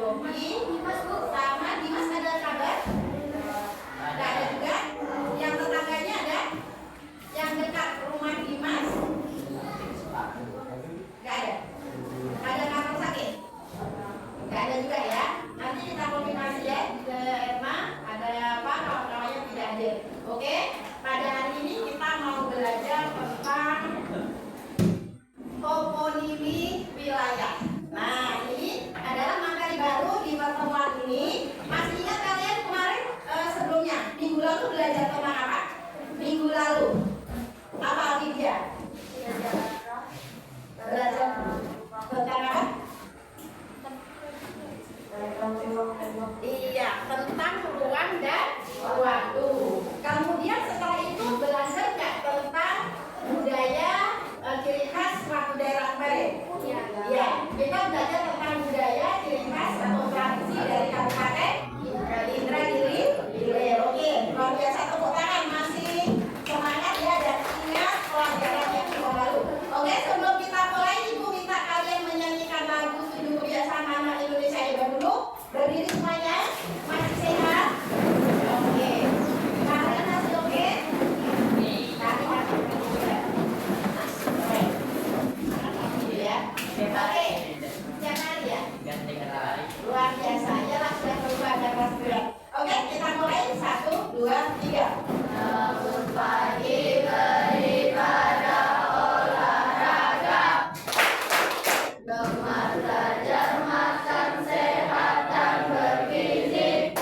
Yogi, Dimas Bu, sama Dimas ada kabar? Nggak ada juga. Yang tetangganya ada? Yang dekat rumah Dimas? Nggak ada. Ada kakak sakit? Nggak ada juga ya. Nanti kita konfirmasi ya ke Erma. Ada apa kawan-kawannya tidak hadir. Oke. Pada hari ini kita mau belajar tentang toponimi wilayah. Nah, ini adalah materi baru di pertemuan ini. Masih ingat kalian kemarin sebelumnya minggu lalu belajar tentang apa? Minggu lalu apa dia? Belajar tentang apa? Iya, tentang ruang dan waktu. Kemudian setelah itu belajar nggak tentang budaya ciri khas suatu daerah kemarin? Ya, kita belajar tentang budaya ciri khas atau tradisi dari Kabupaten Indragiri Hilir. Oke, luar biasa, tepuk tangan, masih semangat ya dan ingat pelajaran yang lalu. Oke, sebelum kita mulai, Ibu minta kalian menyanyikan lagu Sujud Kebiasaan Anak Indonesia Hebat dulu. Berdiri semuanya, masih sehat? Oke, kalian masih oke? Oke, jangan ya. Luar biasa, ya lah sudah berubah dan berubah. Oke, kita mulai 1, 2, 3. Bangun pagi beribadah olahraga, gemar belajar makan sehat dan bergizi.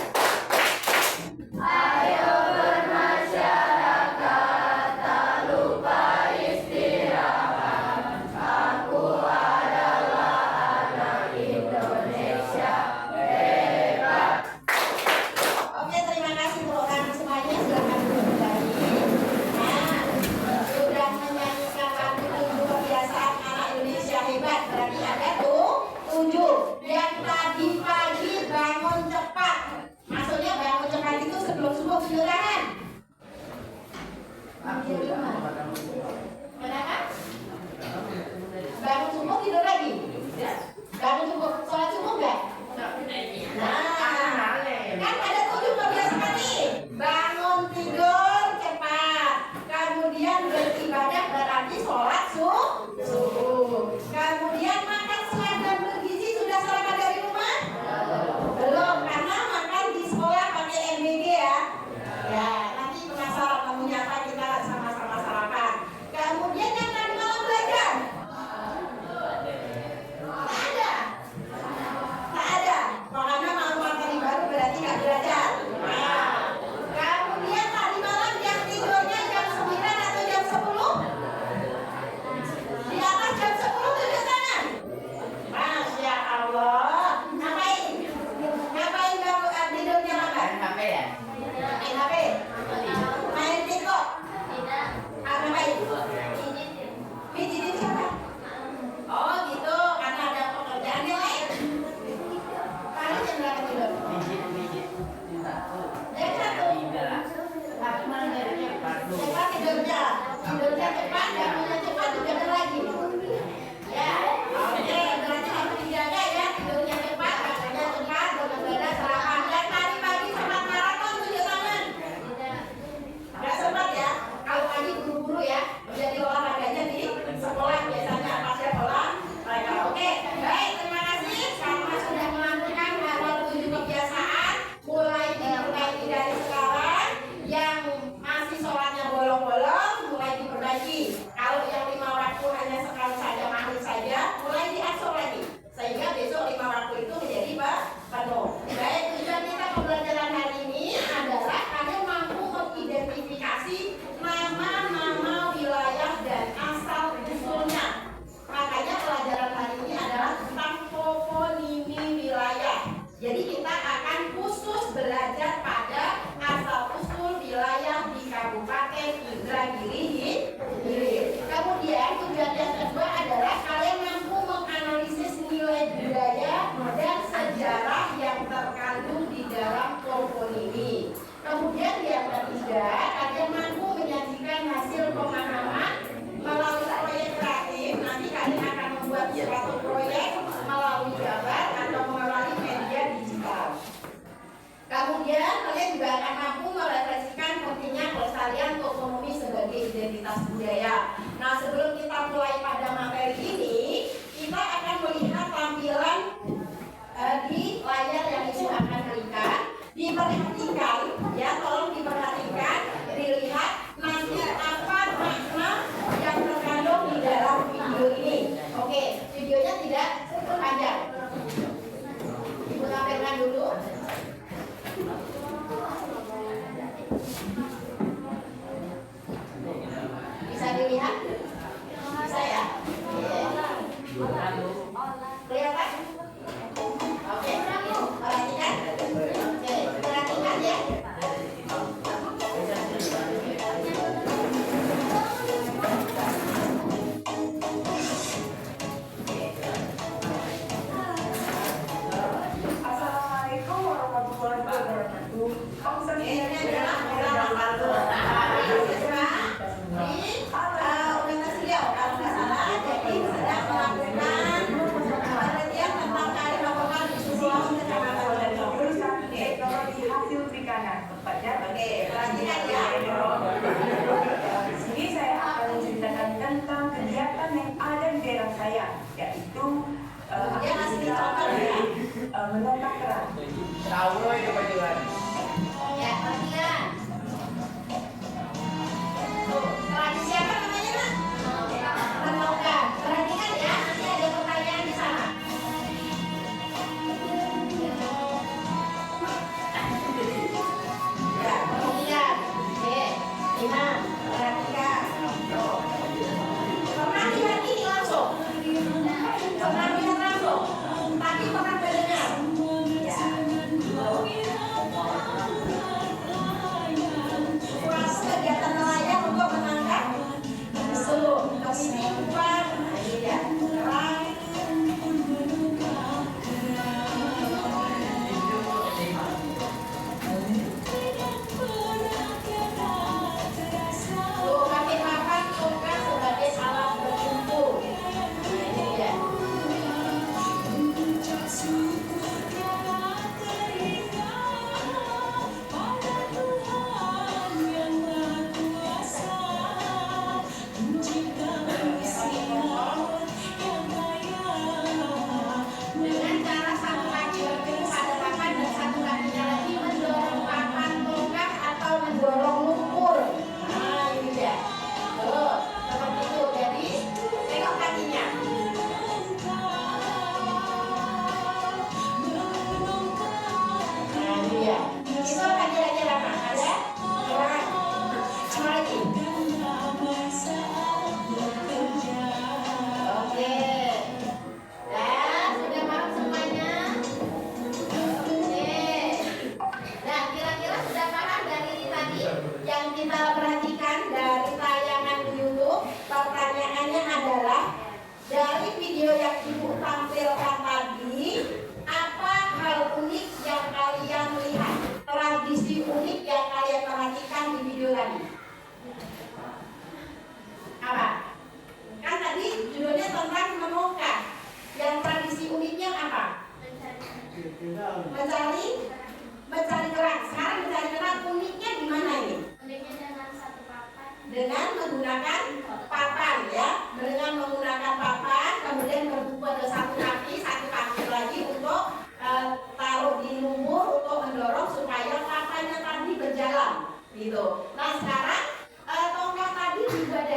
Ayo bermasyarakat, tak lupa istirahat. Aku adalah anak Indonesia hebat. Oke, terima kasih untuk semuanya. Silakan duduk kembali. di layar yang Ibu akan berikan. Diperhatikan, ya, tolong diperhatikan, dilihat nanti apa makna yang terkandung di dalam video ini. Oke, videonya tidak panjang. Ibu tampilkan dulu. Bisa dilihat? Bisa ya? Kelihatan? Oke, perhatikan. Oke, perhatikan ya. Assalamualaikum warahmatullahi wabarakatuh. Ini adalah Universitas Riau, kalau nggak salah, jadi sedang melakukan penelitian tentang kearifan lokal di Sulawesi Kecamatan Ledong. Jurusan teknologi hasil perikanan, tepatnya. Oke, perhatikan ya. Di sini saya akan menceritakan tentang kegiatan yang ada di daerah saya, yaitu Dia masih dicontoh ya. menongkak kerang. Tahu itu bajuan. Ya, perhatikan. Tuh, tradisi apa namanya, Nak? Menongkak. Perhatikan ya, nanti ada pertanyaan di sana. Ya, perhatikan. Oke, lima. Perhatikan. Tuh. Pernah lihat ini langsung? Pernah lihat langsung? Tapi pernah mendengar? Ya. Suatu kegiatan nelayan untuk menangkap musuh, kepiting, umpan, ya, kerang. Tuh, kaki papan tongkat sebagai alat berkumpul. Nah, ini dia. Dengan cara satu kaki bergerak pada papan dan satu kakinya lagi mendorong papan tongkat atau mendorong lumpur. Nah, ini dia. Tuh, seperti itu. Jadi, tengok kakinya. Nah, ini dia. Itu kaki-kaki apa? Ada? Kurang. Sama lagi. Oke. Dan sudah paham semuanya? Oke. Nah, kira-kira sudah paham dari ini tadi yang kita perhatikan dari tayangan di YouTube? Pertanyaannya adalah dari video yang Ibu tampilkan tadi, apa hal unik yang kalian lihat? Tradisi unik yang kalian perhatikan di video tadi? Apa? Kan tadi judulnya tentang menongkak. Yang tradisi uniknya apa? Mencari kerang. Sekarang mencari kerang uniknya di mana ini? Dengan menggunakan papan, ya. Dengan menggunakan papan, kemudian berkumpul ke satu kaki lagi untuk taruh di lumpur untuk mendorong supaya papannya tadi berjalan, gitu. Nah, sekarang tongkat tadi dibuat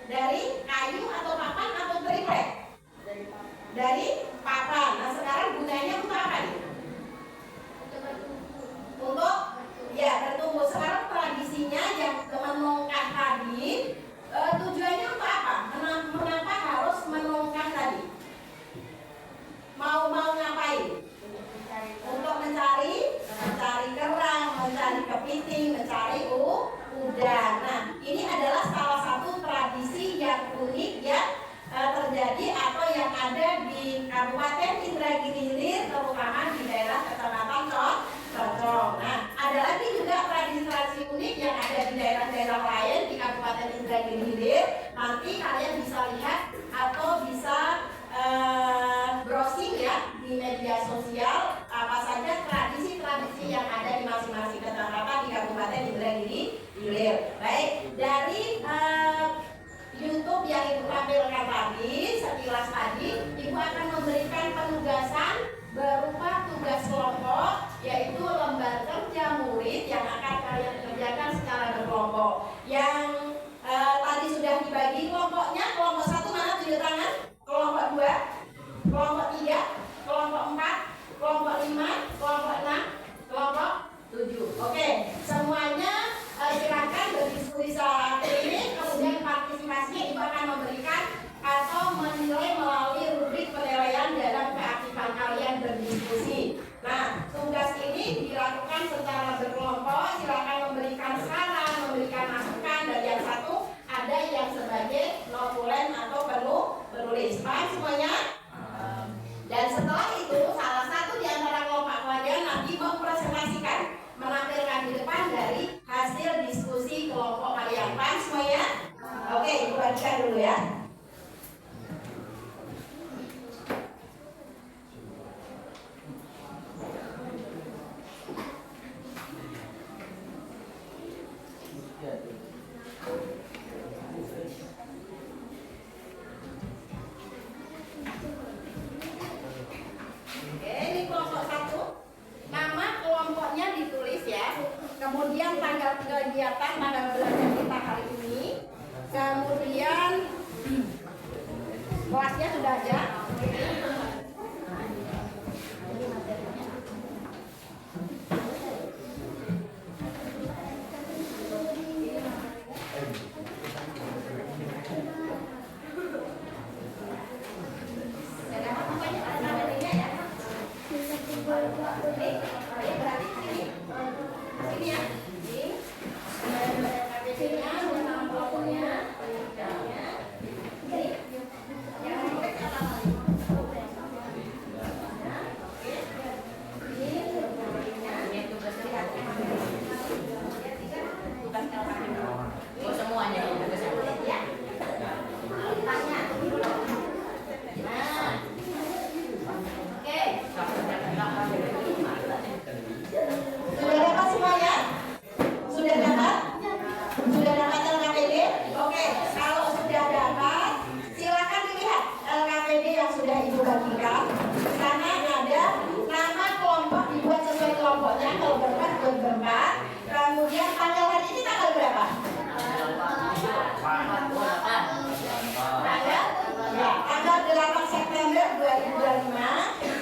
dari kayu atau papan atau triplek? Dari papan. Nah, sekarang gunanya untuk apa nih? Untuk ya bertumbuh. Sekarang tradisinya yang menongkak tadi tujuannya untuk apa? Mengapa harus menongkak tadi? Mau ngapain? Untuk mencari kerang, mencari kepiting, mencari udang. Nah, ini adalah salah satu tradisi yang unik yang terjadi atau yang ada di Kabupaten Indragiri Hilir, terutama di daerah Kecamatan Cocong. Nah, ada lagi juga tradisi-tradisi unik yang ada di daerah-daerah lain di Kabupaten Indragiri Hilir. Nanti kalian bisa lihat atau bisa browsing ya di media sosial apa saja tradisi-tradisi yang ada di masing-masing kecamatan di Kabupaten Indragiri Hilir. Baik, dari YouTube yang Ibu tampilkan tadi, sekilas tadi, Ibu akan memberikan penugasan setelah itu salah satu di antara kelompok kalian nanti mempresentasikan, menampilkan di depan dari hasil diskusi kelompok kalian. Paham semuanya? Oke, ibu bagikan dulu ya. Kemudian tanggal kegiatan, tanggal belajar kita hari ini. Kemudian kelasnya sudah ada. Kemudian tanggal hari ini tanggal berapa? Tanggal 8 September 2025.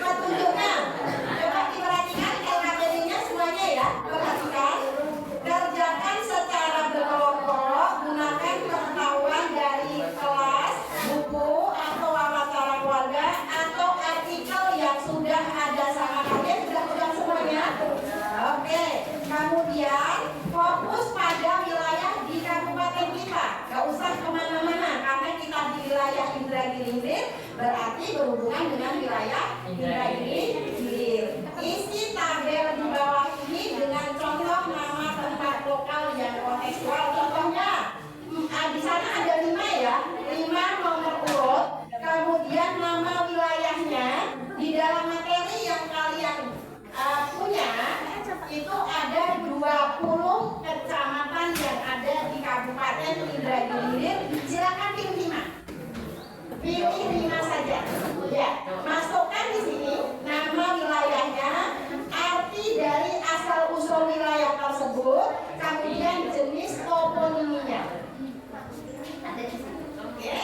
Petunjuknya, coba diperhatikan LKPD-nya semuanya ya. Perhatikan, kerjakan secara berkelompok, gunakan pengetahuan dari kelas, buku atau wawancara keluarga atau artikel yang sudah ada sama kalian. Sudah pegang semuanya? Oke. Kemudian fokus pada wilayah di kabupaten kita. Gak usah kemana-mana karena kita di wilayah Indragiri Hilir, berarti berhubungan dengan wilayah Indragiri Hilir. Isi tabel di bawah ini dengan contoh nama tempat lokal yang kontekstual. Contohnya di sana ada 5 ya, 5 nomor urut. Kemudian nama wilayahnya di dalam materi yang kalian punya itu ada 20 kecamatan yang ada di Kabupaten Indragiri Hilir. Silakan pilih 5. Pilih 5 saja. Ya, masukkan di sini nama wilayahnya, arti dari asal usul wilayah tersebut, kemudian jenis toponiminya. Ada di sini. Oke.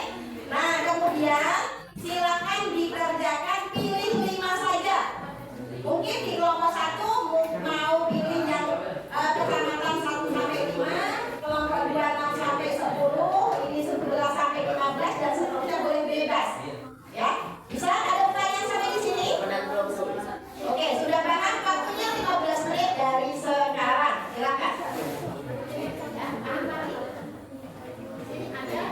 Nah, kemudian silakan dikerjakan, pilih 5 saja. Mungkin di kelompok 1 mau pilih yang kecamatan 1 sampai 5, kelompok 2 6 sampai 10, ini 11 sampai 15 dan seterusnya, boleh bebas. Ya, bisa ada pertanyaan sampai di sini? Oke, sudah paham? Waktunya 15 menit dari sekarang. Silakan. Sini ada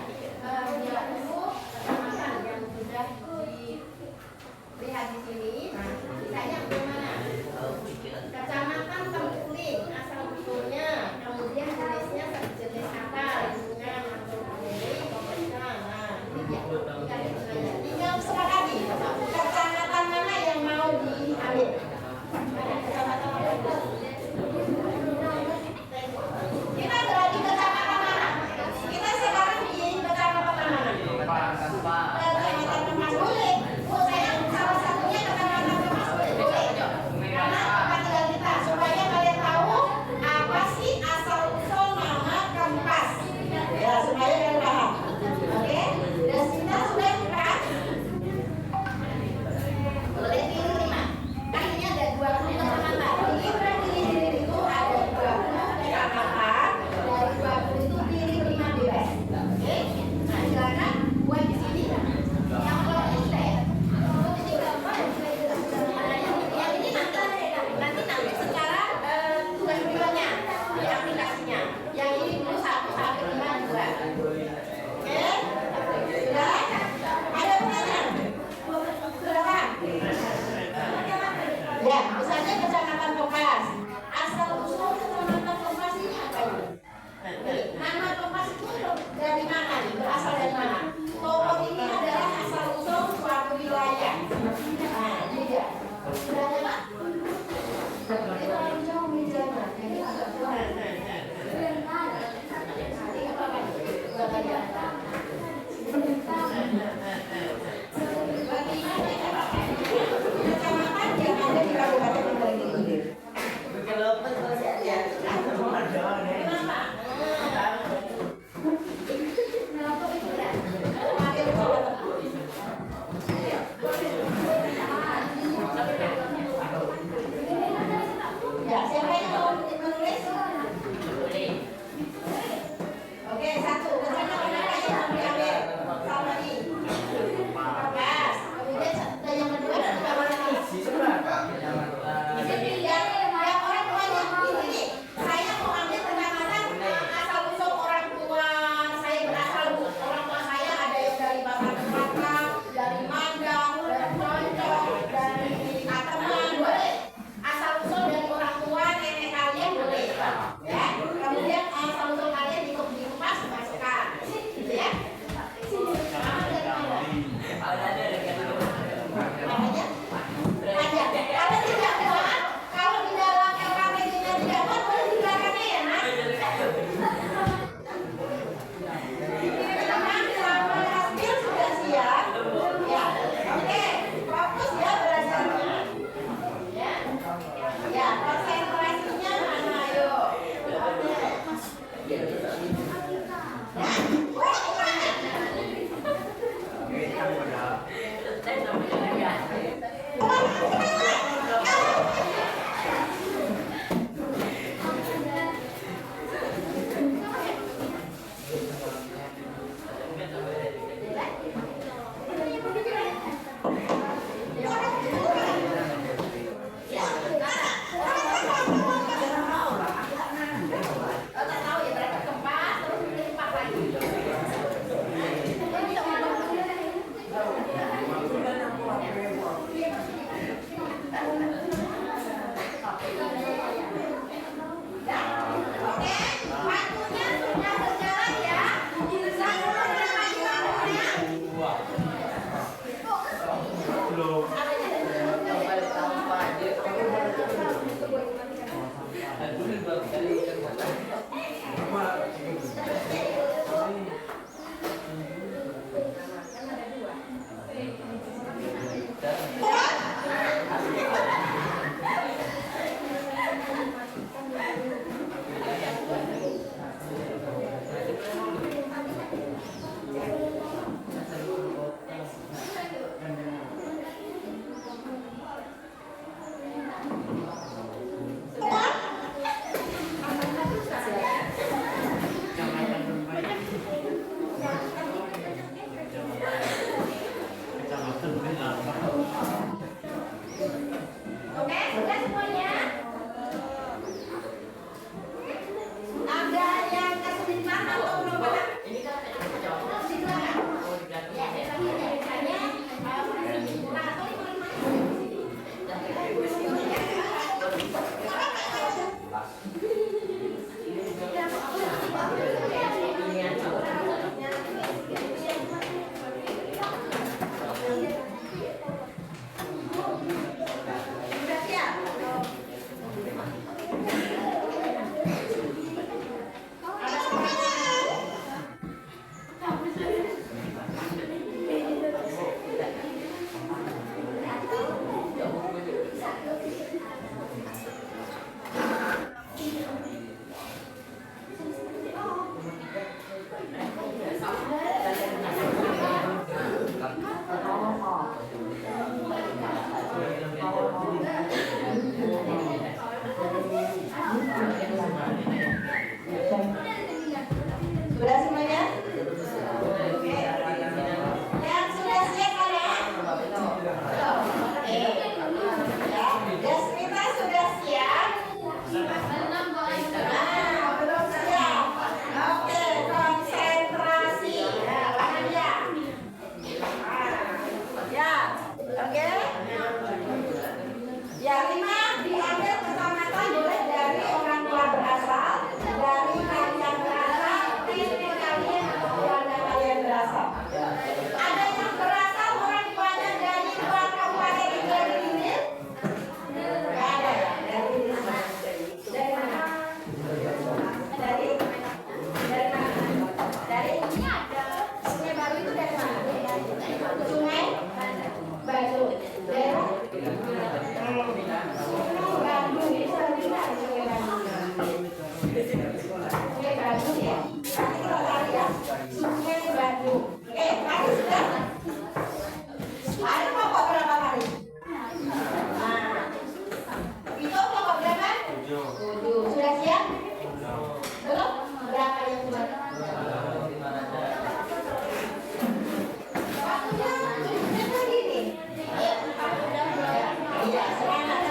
Oke, sudah semuanya? Ada yang kesulitan atau belum ada? Silakan. Ya, biasanya sudah siap? Ada pertanyaan? Sudah semuanya? Oke. Yang sudah siap mana? Oke. Ya, Jasmita sudah siap? Nah, belum siap. Oke, konsentrasi. Ya, lahan ya. Ya, oke. Ya, 5 diambil keselamatan boleh dari orang tua berasal, dari kalian berasal, istri kalian atau keluarga kalian berasal. Ada yang berasal orang tuanya dari luar kabupaten ini? Nggak ada ya? Dari mana? Dari mana? Dari ini ada Sungai Baru itu dari mana? Sungai Baru. Daerah? Bandung itu dari mana? Sungai Bandung ya. Nanti kita cari ya. Sungai Bandung. Tadi sudah. Ada kelompok berapa kali? Nah, itu kelompok berapa? 7. Sudah siap? Belum? Berapa yang sudah? Waktunya 7 menit lagi nih. Iya, semangat.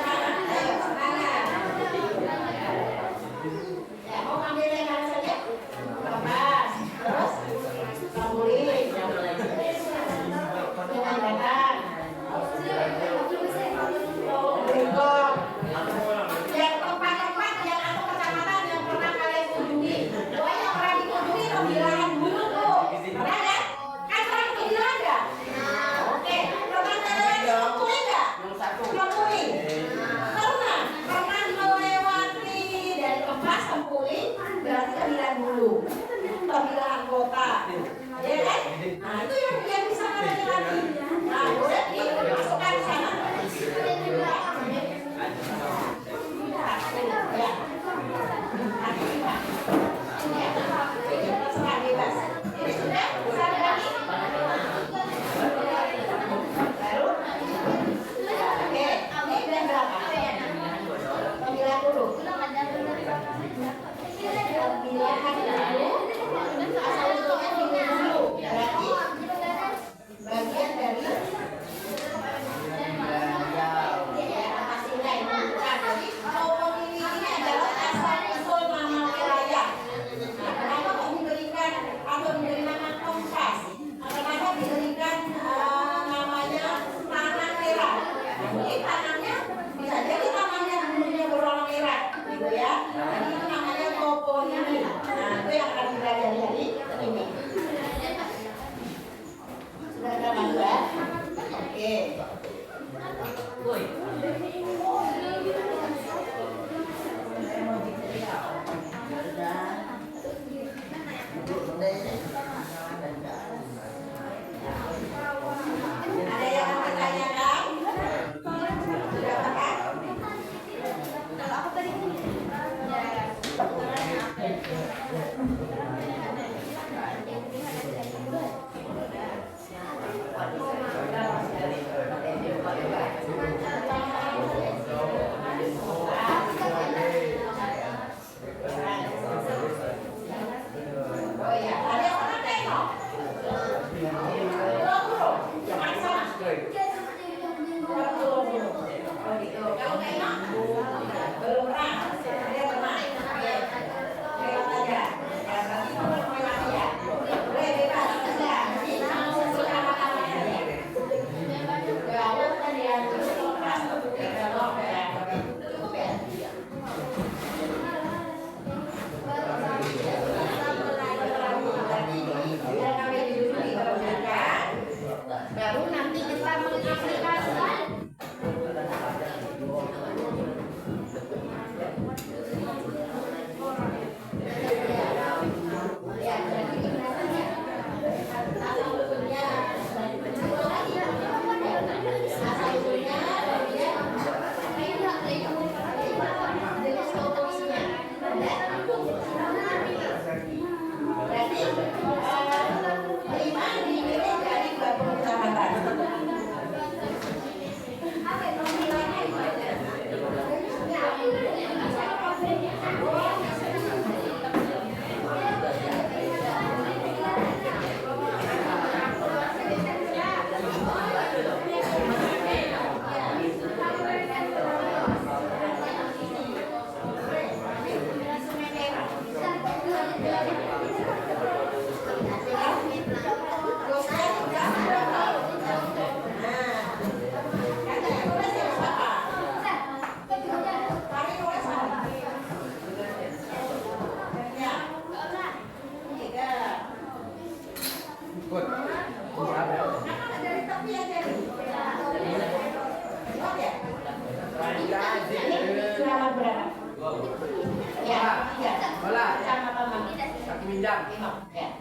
Ya, tiga. Bola. Sama Mama. Kaki minjam. Ya.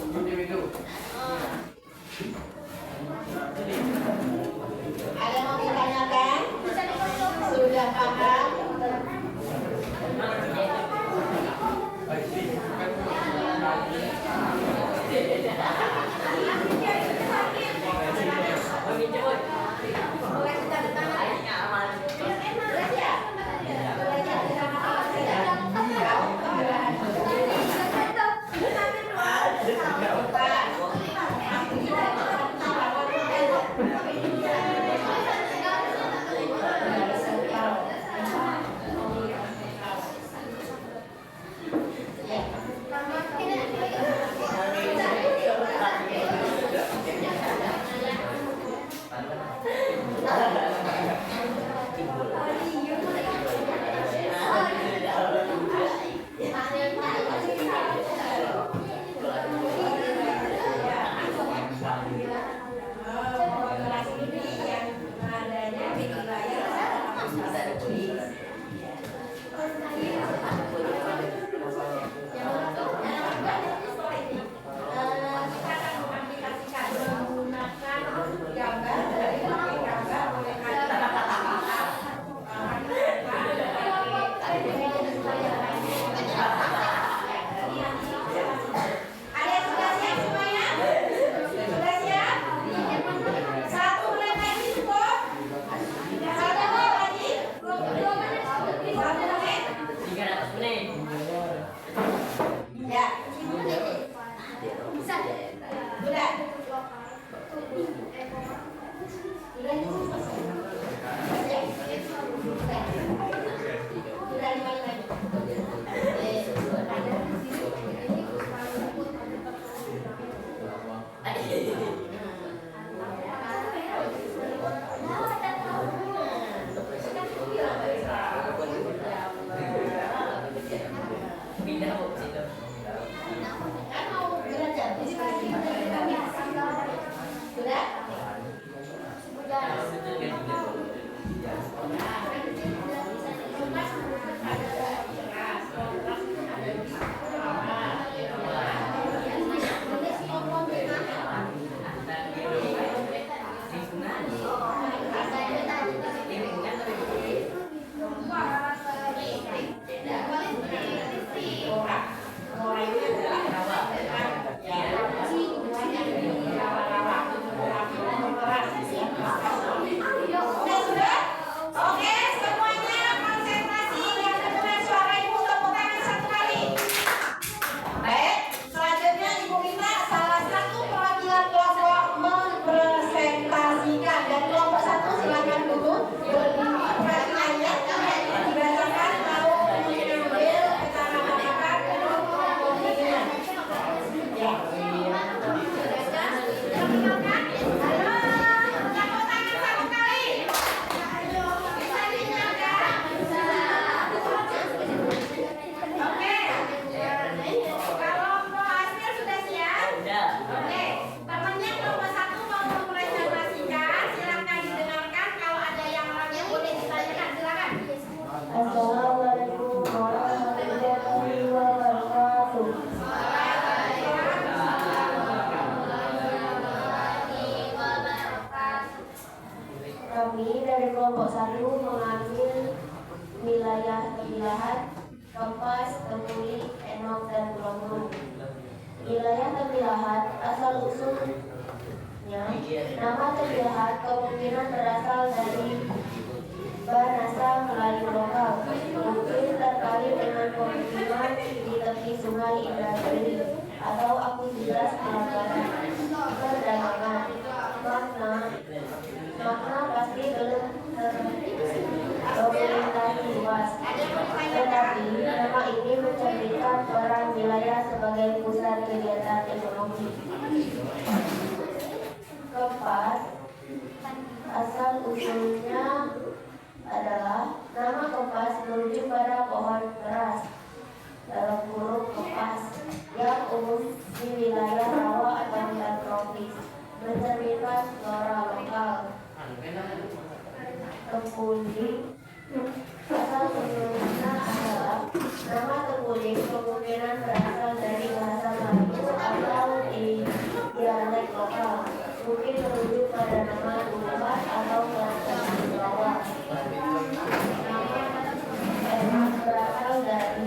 Individu. Ada yang mau ditanyakan? Sudah paham? Kami dari kelompok 1 mengambil wilayah tembilahan, kompas, temuli, enok, dan gelonggong. Wilayah tembilahan asal usulnya, nama tembilahan kemungkinan berasal dari bahasa Melayu lokal, mungkin terkait dengan pemukiman di tepi sungai Indragiri atau aktivitas pelanggaran perdagangan. Makna pasti belum terdokumentasi luas, tetapi nama ini mencerminkan peran wilayah sebagai pusat kegiatan ekonomi. Kompas asal usulnya adalah nama kompas merujuk pada pohon keras dalam kurung kompas yang umum di wilayah rawa atau hutan tropis, mencerminkan flora lokal. Kepuli asal usulnya Nama Tekuling kemungkinan berasal dari bahasa Melayu atau di dialek lokal. Mungkin merujuk pada nama tempat atau kelas di bawah. Nama Emak berasal dari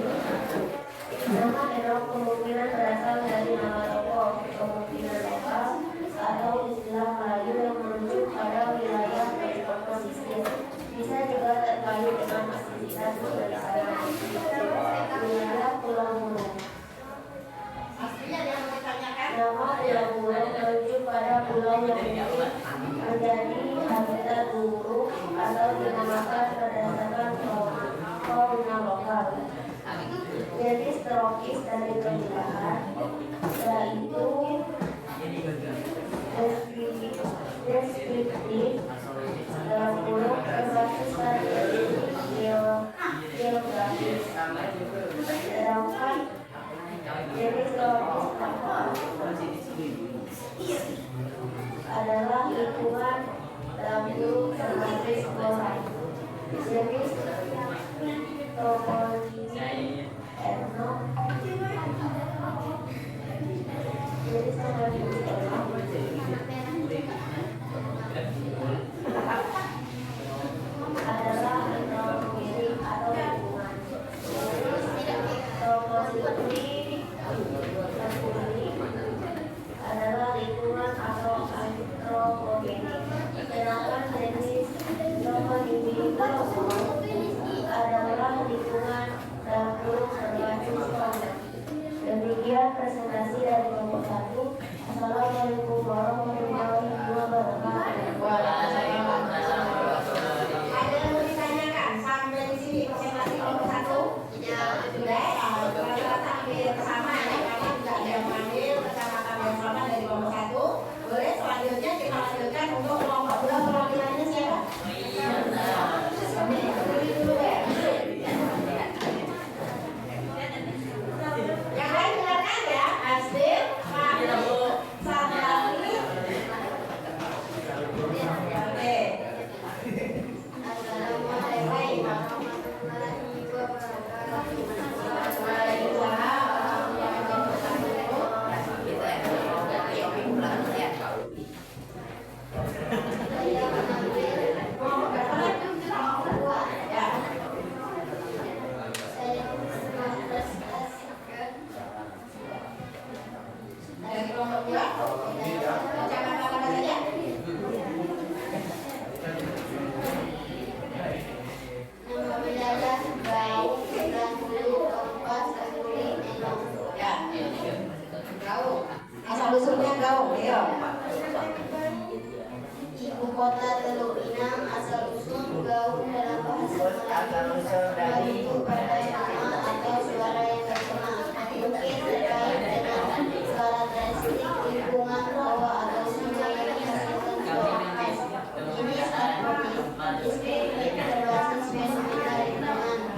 nama Enok kemungkinan berasal dari nama tokoh, kemungkinan lokal atau istilah Melayu yang merujuk pada wilayah dan pesisir. Bisa juga terkait dengan aktivitas bersama. Wilayah Pulau Burung. Aslinya yang mau ditanyakan. Nama Pulau Burung merujuk pada pulau yang mungkin menjadi habitat burung atau dinamakan berdasarkan fauna lokal. Jenis tropis dari pernikahan, yaitu deskriptif dalam kurung berbasis pada geografis. Sedangkan jenis tropis adalah lingkungan dalam kurung berbasis flora. Jenis toponimi etno jenis toponimi etno adalah etnologi atau lingkungan. Toponimi adalah lingkungan atau antropogeni. Sedangkan jenis toponimi adalah lingkungan dalam kurung berbasis fauna. Demikian presentasi dari kelompok 1. Assalamualaikum warahmatullahi wabarakatuh. Ada yang mau ditanyakan sampai di sini presentasi kelompok 1? Sudah. Rata-rata hampir sama ya, karena tidak ada yang ambil kecamatan yang sama dari kelompok 1. Boleh selanjutnya kita lanjutkan untuk kelompok 2. Perwakilannya siapa? Dulu ya. Yang lain silakan ya, Asdir, Fahmi, Sadrali. Oke. Assalamualaikum warahmatullahi wabarakatuh. Dari kelompok 2, kecamatan apa saja? Nama wilayah Gaung, 94, Sakuri, Enok. Ya. Gaung. Asal usulnya Gaung, ya. Ibu kota Teluk Inang, asal usul Gaung dalam bahasa Melayu merujuk pada nama atau suara yang terkenal. Mungkin terkait dengan karakteristik lingkungan rawa atau sungai yang menghasilkan suara khas. Jenis akronim deskriptif berbasis fenomena lingkungan.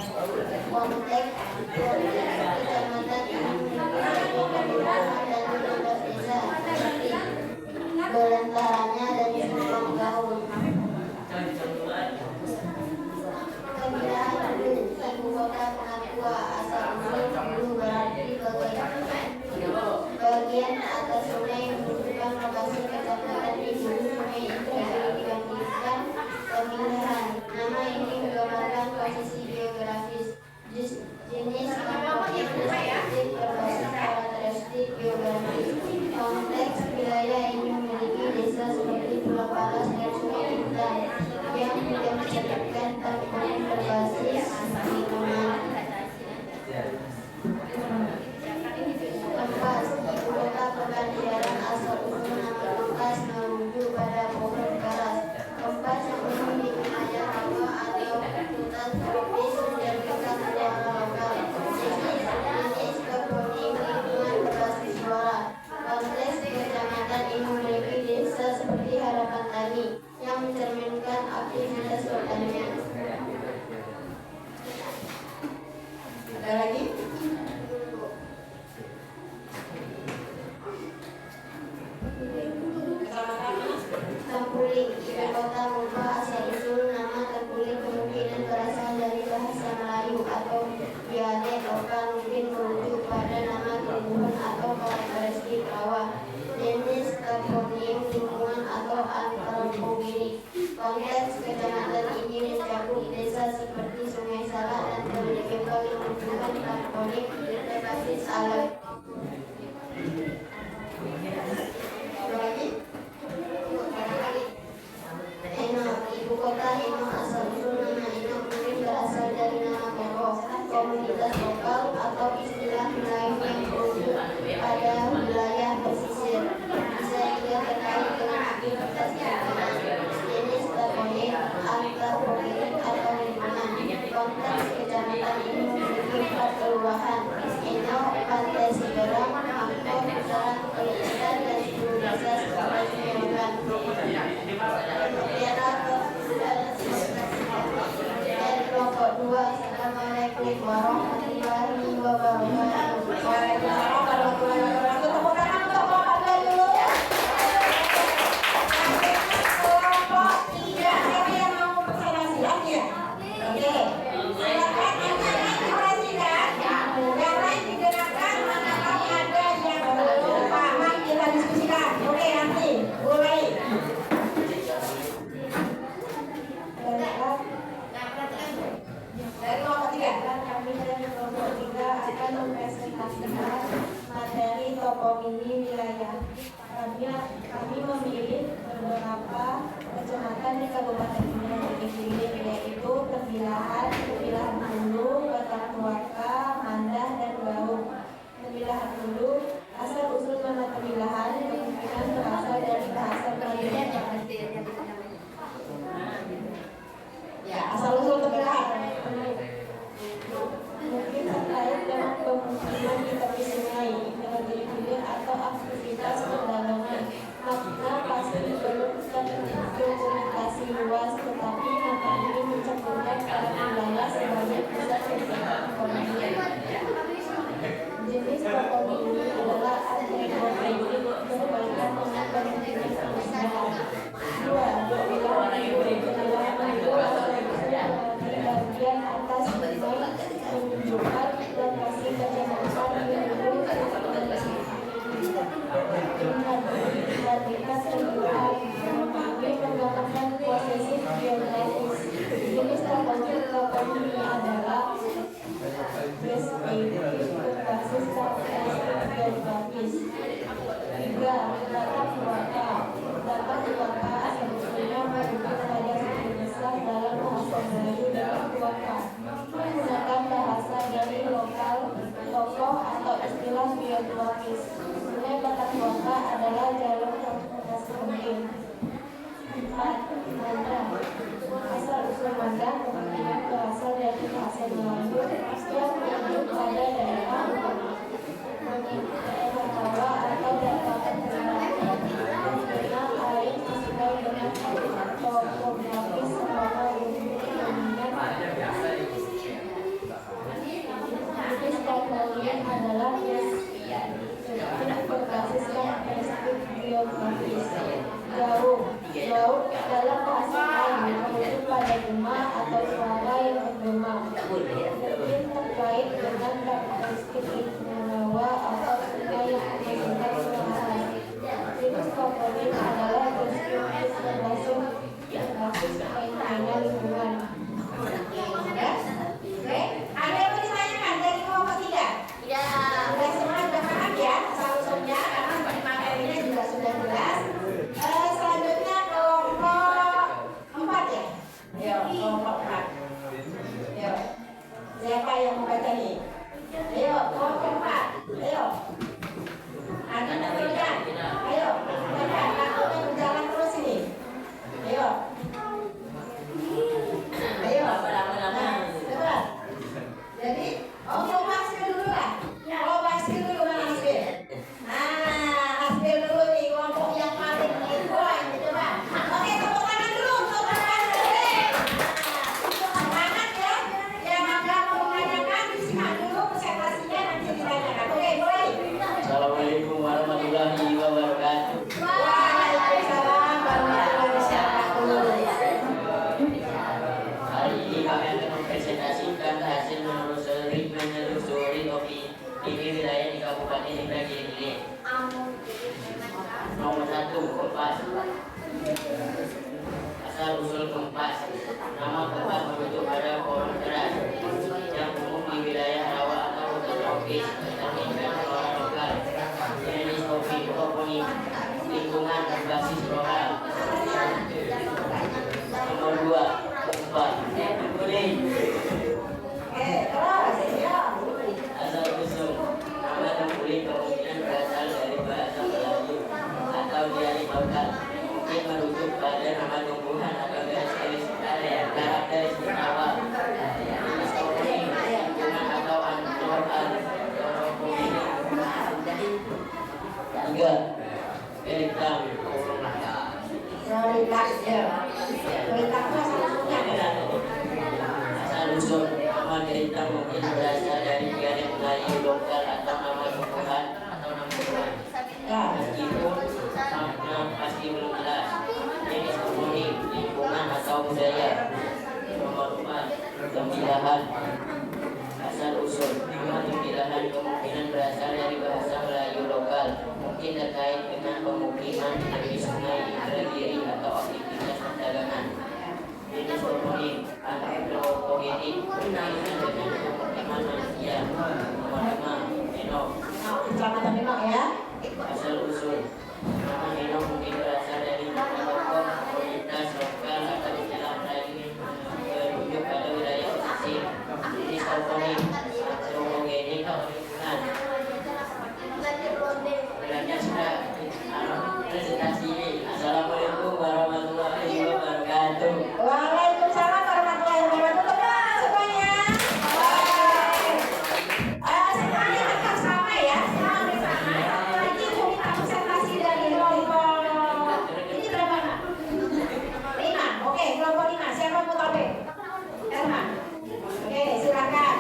Konteks kecamatan ini memiliki kelurahan dan 15 desa seperti Belentaranya dan Surong Gaun. Kemindahan Dulu, ibu kota Penakua, asal usul dulu berarti bagian atas sungai menunjukkan lokasi kecamatan di hulu sungai itu dibandingkan pemindahan. Nama Konteks kecamatan ini mencakup desa seperti Sungai Salak dan Teluk Kembang yang menghubungkan tektonik berbasis alam. Enok, ibu kota Enok, asal usul nama Enok mungkin berasal dari nama tokoh, komunitas lokal atau istilah lain yang berwujud pada wilayah pesisir. Bisa juga terkait dengan aktivitas lingkungan, jenis tektonik, antar provinsi atau lingkungan. Konteks kecamatan ini memiliki 4 kelurahan: Enok, Pantai Seberang, Angkor, Jalan Pelita, dan 10 desa sebagai penyambungan. Kelompok 2. Assalamualaikum warahmatullahi wabarakatuh. Waalaikumsalam warahmatullahi wabarakatuh. Tepuk tangan untuk kelompok 2 dulu ya. Kelompok 3. Siapa yang mau observasi? Oke. Silakan anak-anak diperhatikan. Yang lain digerakkan, manakala ada yang belum paham kita diskusikan. Oke, nanti mulai. Dari kelompok 3. Kami dari kelompok 3 akan mempresentasikan materi toponomi wilayah. Kami memilih beberapa kecamatan di Kabupaten Gunung Kidul, yaitu Tembilahan, Tembilahan Hulu, Batak Tuaka, Mandah, dan Bau. Tembilahan Hulu, asal usul nama Tembilahan kemungkinan berasal dari bahasa Melayu. Ya, asal usul Tembilahan. Mungkin terkait dengan pemukiman di tepi sungai, energi hilir atau aktivitas perdagangan. Makna pasti belum terdokumentasi luas, tetapi nama ini mencampurkan para wilayah sebagai pusat kegiatan ekonomi. Jenis toponomi adalah antropometrik berkaitan dengan pemukiman manusia. 2. Wilayah itu di bagian atas sungai menunjukkan lokasi kecamatan Hulu habitat tumbuhan. Kami menggunakan posisi geografis. Jenis toponomi adalah deskriptif berbasis karakteristik geografis. 3. Batak Tuaka. Batak Tuaka sebetulnya merujuk pada suku besar dalam bahasa Melayu dan Tuaka, menggunakan bahasa dari lokal, tokoh atau istilah geografis. Sungai Batak Tuaka adalah jalur transportasi penting. 4. Mandah. Asal usul Mandah kemungkinan berasal dari bahasa Melayu yang merujuk pada daerah rawa atau dataran rendah yang dikenal air sesuai dengan topografis selama bumi dominan. Jenis teknologi adalah berbasis karakteristik geografis. Nama tempat merujuk pada pohon keras yang umum di wilayah rawa atau hutan tropis. Terminkan flora lokal. Jenis kopi toponim. Lingkungan berbasis lokal. Nomor 2, tempat kuning. Terus ya. Asal usul nama tengkuling kemungkinan berasal dari bahasa Melayu atau dialek lokal. Mungkin merujuk pada nama tumbuhan atau karakteristik awal. Jenis toponim, lingkungan atau antroponim. 3. Bentang. Prioritas ya. Prioritas itu asal usulnya. Asal usul nama derita mungkin berasal dari dialek Melayu lokal atau nama tumbuhan atau nama hewan. Ya. Meskipun makna pasti belum jelas. Jenis toponim, lingkungan atau budaya. Nomor 4, tembilahan. Asal usul nama tembilahan kemungkinan berasal dari bahasa Melayu lokal, mungkin terkait dengan pemukiman tepi sungai, Indragiri atau aktivitas perdagangan. Jenis toponim antropogenik berkaitan dengan pemukiman manusia. Nomor 5, enok. Kecamatan Memang ya. Asal usul nama enok mungkin berasal dari tokoh komunitas lokal atau istilah lain merujuk pada wilayah pesisir. Jenis toponim antropogenik lingkungan. Belajar sudah presentasi ini. Assalamualaikum warahmatullahi wabarakatuh. Waalaikumsalam warahmatullahi wabarakatuh. Teman semuanya. Semuanya tetap sama ya. Sama. Ini mau minta presentasi dari kelompok. Ini berapa nak? 5. Oke, kelompok 5. Siapa mau topik? Herman. Oke, silakan.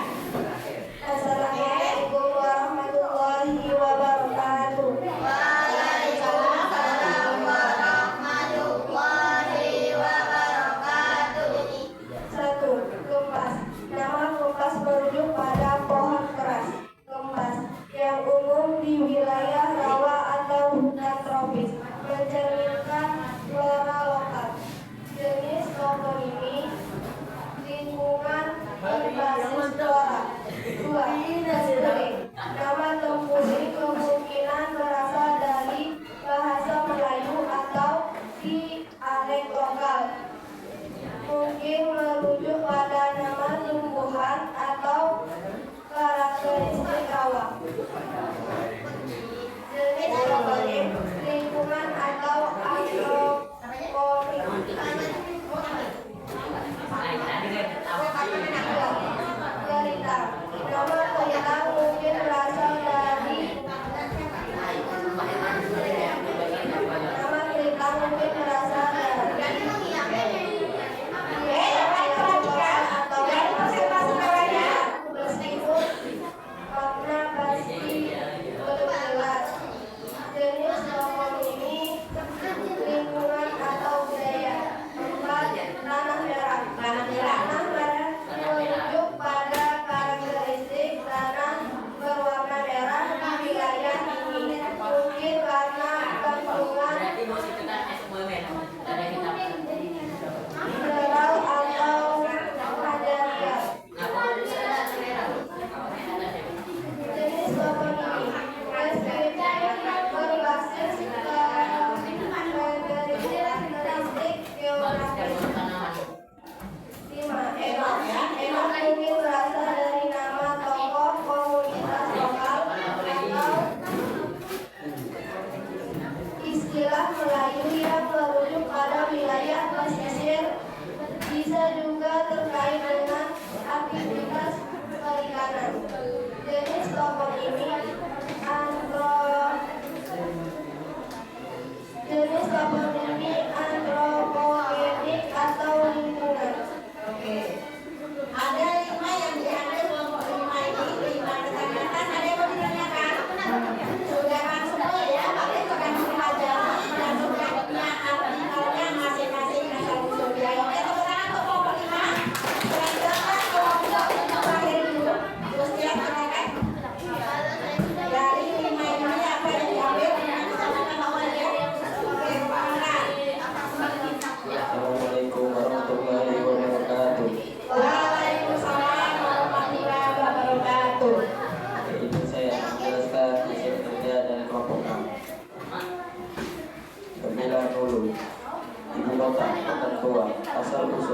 Assalamualaikum warahmatullahi wabarakatuh. Waalaikumsalam warahmatullahi wabarakatuh. 1. Kempas. Nama kempas merujuk pada pohon keras. Kempas yang umum di wilayah rawa atau hutan tropis, mencerminkan flora lokal. Jenis toponimi, lingkungan berbasis flora. 2. Tengkuling. Nama tengkuling kemungkinan berasal dari bahasa Melayu atau dialek lokal, mungkin merujuk pada nama tumbuhan atau karakteristik awal. Jenis toponim, lingkungan atau antroponim. Gerita. Nama kelintang mungkin berasal dari presentasi namanya meskipun makna pasti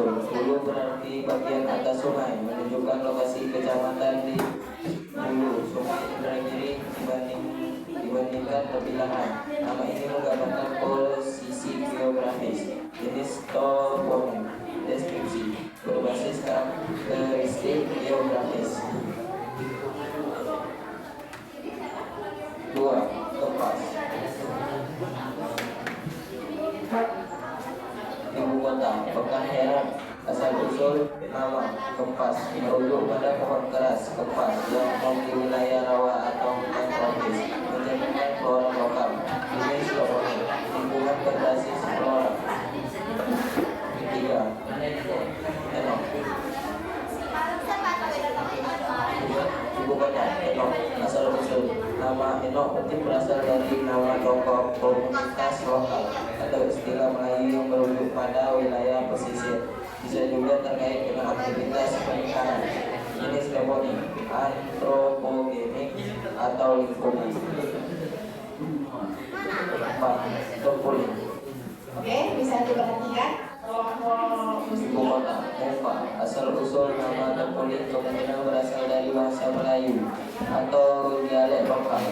usul. Hulu berarti bagian atas sungai, menunjukkan lokasi kecamatan di hulu sungai Indragiri dibandingkan terbilangan. Nama ini menggambarkan posisi geografis. Jenis toponim, deskripsi, berbasis karakteristik geografis. 2. Kompas. Ibu kota, bukan heran asal usul nama Kempas merujuk pada pohon keras kempas yang memiliki wilayah rawa atau hutan tropis, mencerminkan flora lokal. Jenis toponim, lingkungan berbasis flora. 3. Enok. Ibu kota, Enok, asal usul nama Enok mungkin berasal dari nama tokoh komunitas lokal atau istilah Melayu yang merujuk pada wilayah pesisir. Bisa juga terkait dengan aktivitas penikahan. Jenis toponim, antropogenik atau lingkungan. 4. Toponim. Oke, bisa diperhatikan. Ibu kota, Muka, asal usul nama toponim kemungkinan berasal dari bahasa Melayu atau dialek lokal.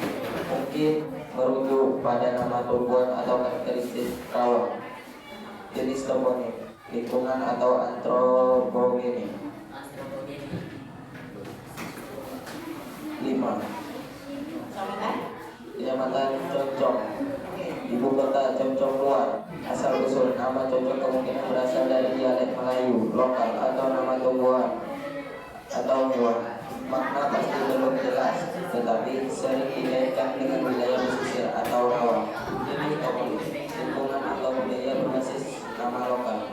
Mungkin merujuk pada nama tumbuhan atau karakteristik rawa. Jenis toponim, lingkungan atau antropogenik. 5. Kecamatan Concong. Ibu kota Concong Luar, asal usul nama Concong kemungkinan berasal dari dialek Melayu lokal atau nama tumbuhan atau hewan. Makna pasti belum jelas, tetapi sering dikaitkan dengan wilayah pesisir atau rawa. Ini toponim, lingkungan atau budaya berbasis nama lokal.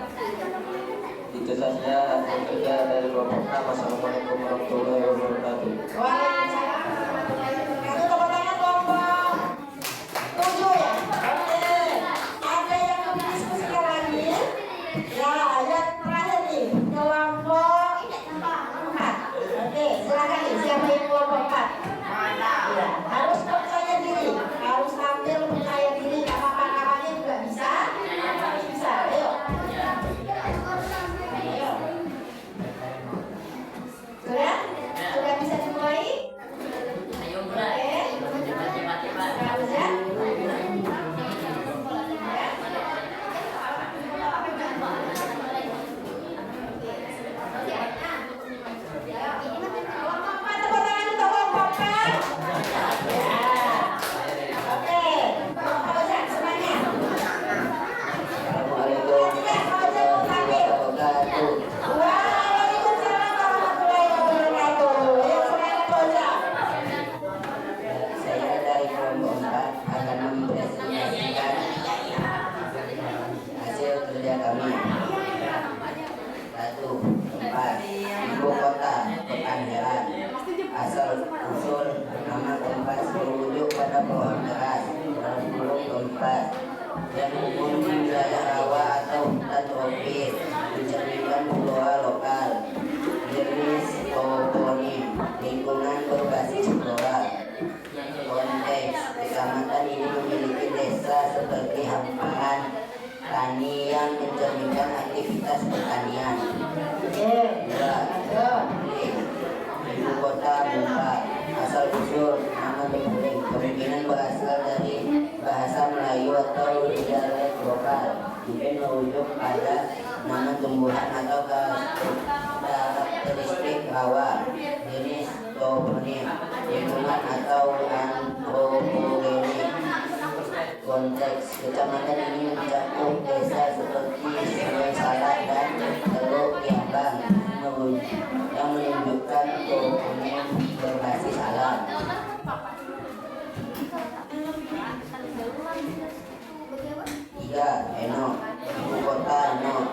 Itu saja hasil kerja dari kelompok 6. Assalamualaikum warahmatullahi wabarakatuh. Waalaikumsalam warahmatullahi wabarakatuh. Tepuk tangan kelompok 7 ya. Oke. Ada yang mau diskusikan lagi? Ya, yang terakhir nih kelompok 4. Oke, silakan nih siapa yang kelompok 4? Ya, harus percaya diri, harus tampil percaya diri. Gak apa-apa namanya juga bisa, harus bisa. Ayo. Ayo. Sudah? Sudah bisa dimulai? Ayo mulai. Harus ya? Kelompok 4, tepuk tangan untuk kelompok 4. Ya. Oke, Pak Ojek semuanya. Assalamualaikum warahmatullahi wabarakatuh. Waalaikumsalam warahmatullahi wabarakatuh. Ayo semuanya Pak Ojek. Saya dari kelompok 4 akan mempresentasikan hasil kerja kami. 1. Tempat, ibu kota Pekanbaran. Asal usul nama tempat merujuk pada pohon keras berpulung tempat yang menghuni wilayah rawa atau hutan tropis, mencerminkan flora lokal. Jenis toponim, lingkungan berbasis flora. Konteks, kecamatan ini memiliki desa seperti hamparan tani yang mencerminkan aktivitas pertanian. Oke. 2. Ibu kota Muka, asal usul nama toponim kemungkinan berasal dari bahasa Melayu atau dialek lokal, mungkin merujuk pada nama tumbuhan atau karakteristik rawa. Jenis toponim, lingkungan atau antropogenik. Konteks, kecamatan ini mencakup desa seperti Sungai Salak dan Teluk Kiambang yang menunjukkan toponim berbasis alam. 3. Enok, ibu kota Enok.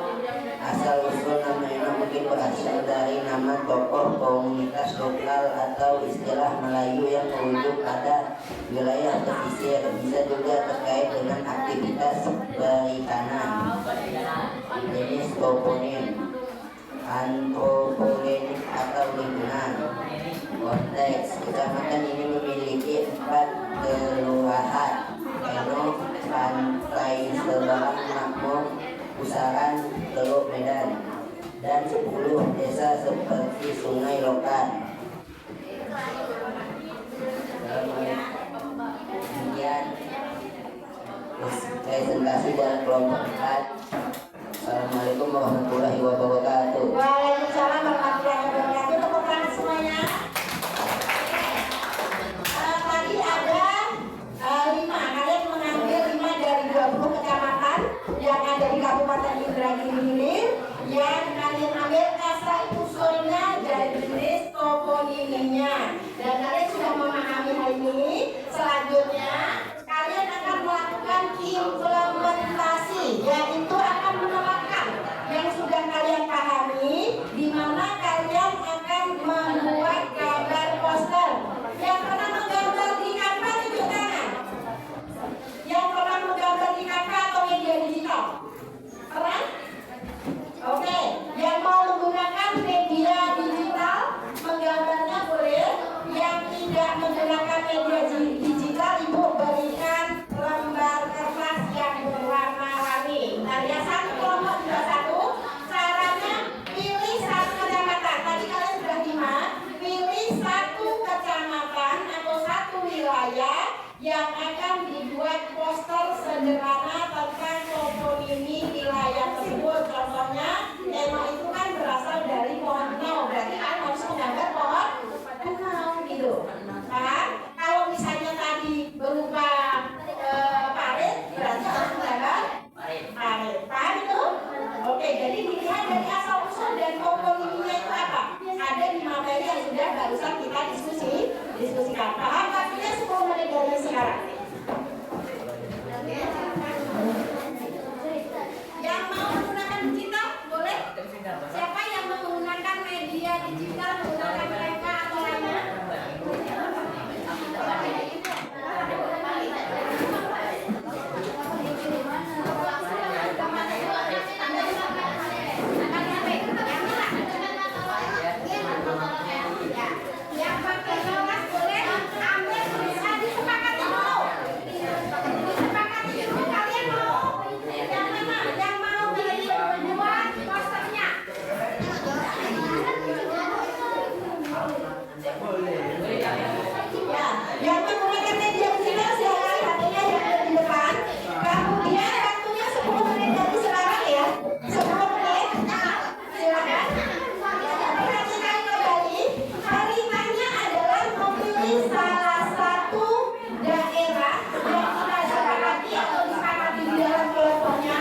Asal usul nama Enok mungkin berasal dari nama tokoh komunitas lokal atau istilah Melayu yang merujuk pada wilayah pesisir. Bisa juga terkait dengan aktivitas perikanan. Jenis toponim, antropogenik atau lingkungan. Konteks, kecamatan ini memiliki 4 kelurahan: Enok, Pantai Seberang Makmur, Pusaran, Teluk Medan. dan 10 desa seperti Sungai Lokan. Kemudian presentasi dan kelompok 4. Assalamualaikum warahmatullahi wabarakatuh. Waalaikumsalam warahmatullahi wabarakatuh. Tepuk tangan semuanya. Tadi ada 5. Kalian mengambil 5 dari 20 kecamatan yang ada di Kabupaten Indragiri Hilir. Yang kalian ambil asal usulnya dari jenis toponiminya. Dan kalian sudah memahami hal ini. Selanjutnya kalian akan melakukan implementasi, yaitu akan menerapkan yang sudah kalian pahami, di mana kalian akan membuat gambar poster. Yang pernah menggambar di Canva tunjuk tangan. Yang pernah menggambar di Canva atau media digital? Pernah? Oke. Yang mau menggunakan media digital, menggambarnya boleh. Yang tidak menggunakan media digital, ibu berikan lembar kertas yang berwarna-warni. Nah, yang satu kelompok juga satu. Caranya pilih satu kecamatan. Tadi kalian sudah 5. Pilih satu kecamatan atau satu wilayah yang akan dibuat poster sederhana tentang toponimi wilayah tersebut. Contohnya, tema itu kan berasal dari pohon nau. Berarti kan harus menggambar pohon nau gitu. Nah, kalau misalnya tadi berupa parit, berarti harus menggambar parit. Paham itu? Oke, jadi dilihat dari asal usul dan toponiminya itu apa? Ada di materi yang sudah barusan kita diskusikan. Paham? Waktunya 10 menit dari sekarang. Yang mau menggunakan digital boleh? Siapa yang mau menggunakan media digital, menggunakan Canva atau lainnya? Yang pakai kelas boleh ambil tulisan, disepakati dulu. Disepakati dulu, kalian mau yang mana? Yang mau membuat posternya? Ya, yang menggunakan media digital silakan satunya yang ada di depan. Kemudian waktunya 10 menit dari sekarang ya. 10 menit. Silakan. Perhatikan kembali. Perintahnya adalah memilih salah satu daerah yang kita sepakati atau disepakati di dalam kelompoknya.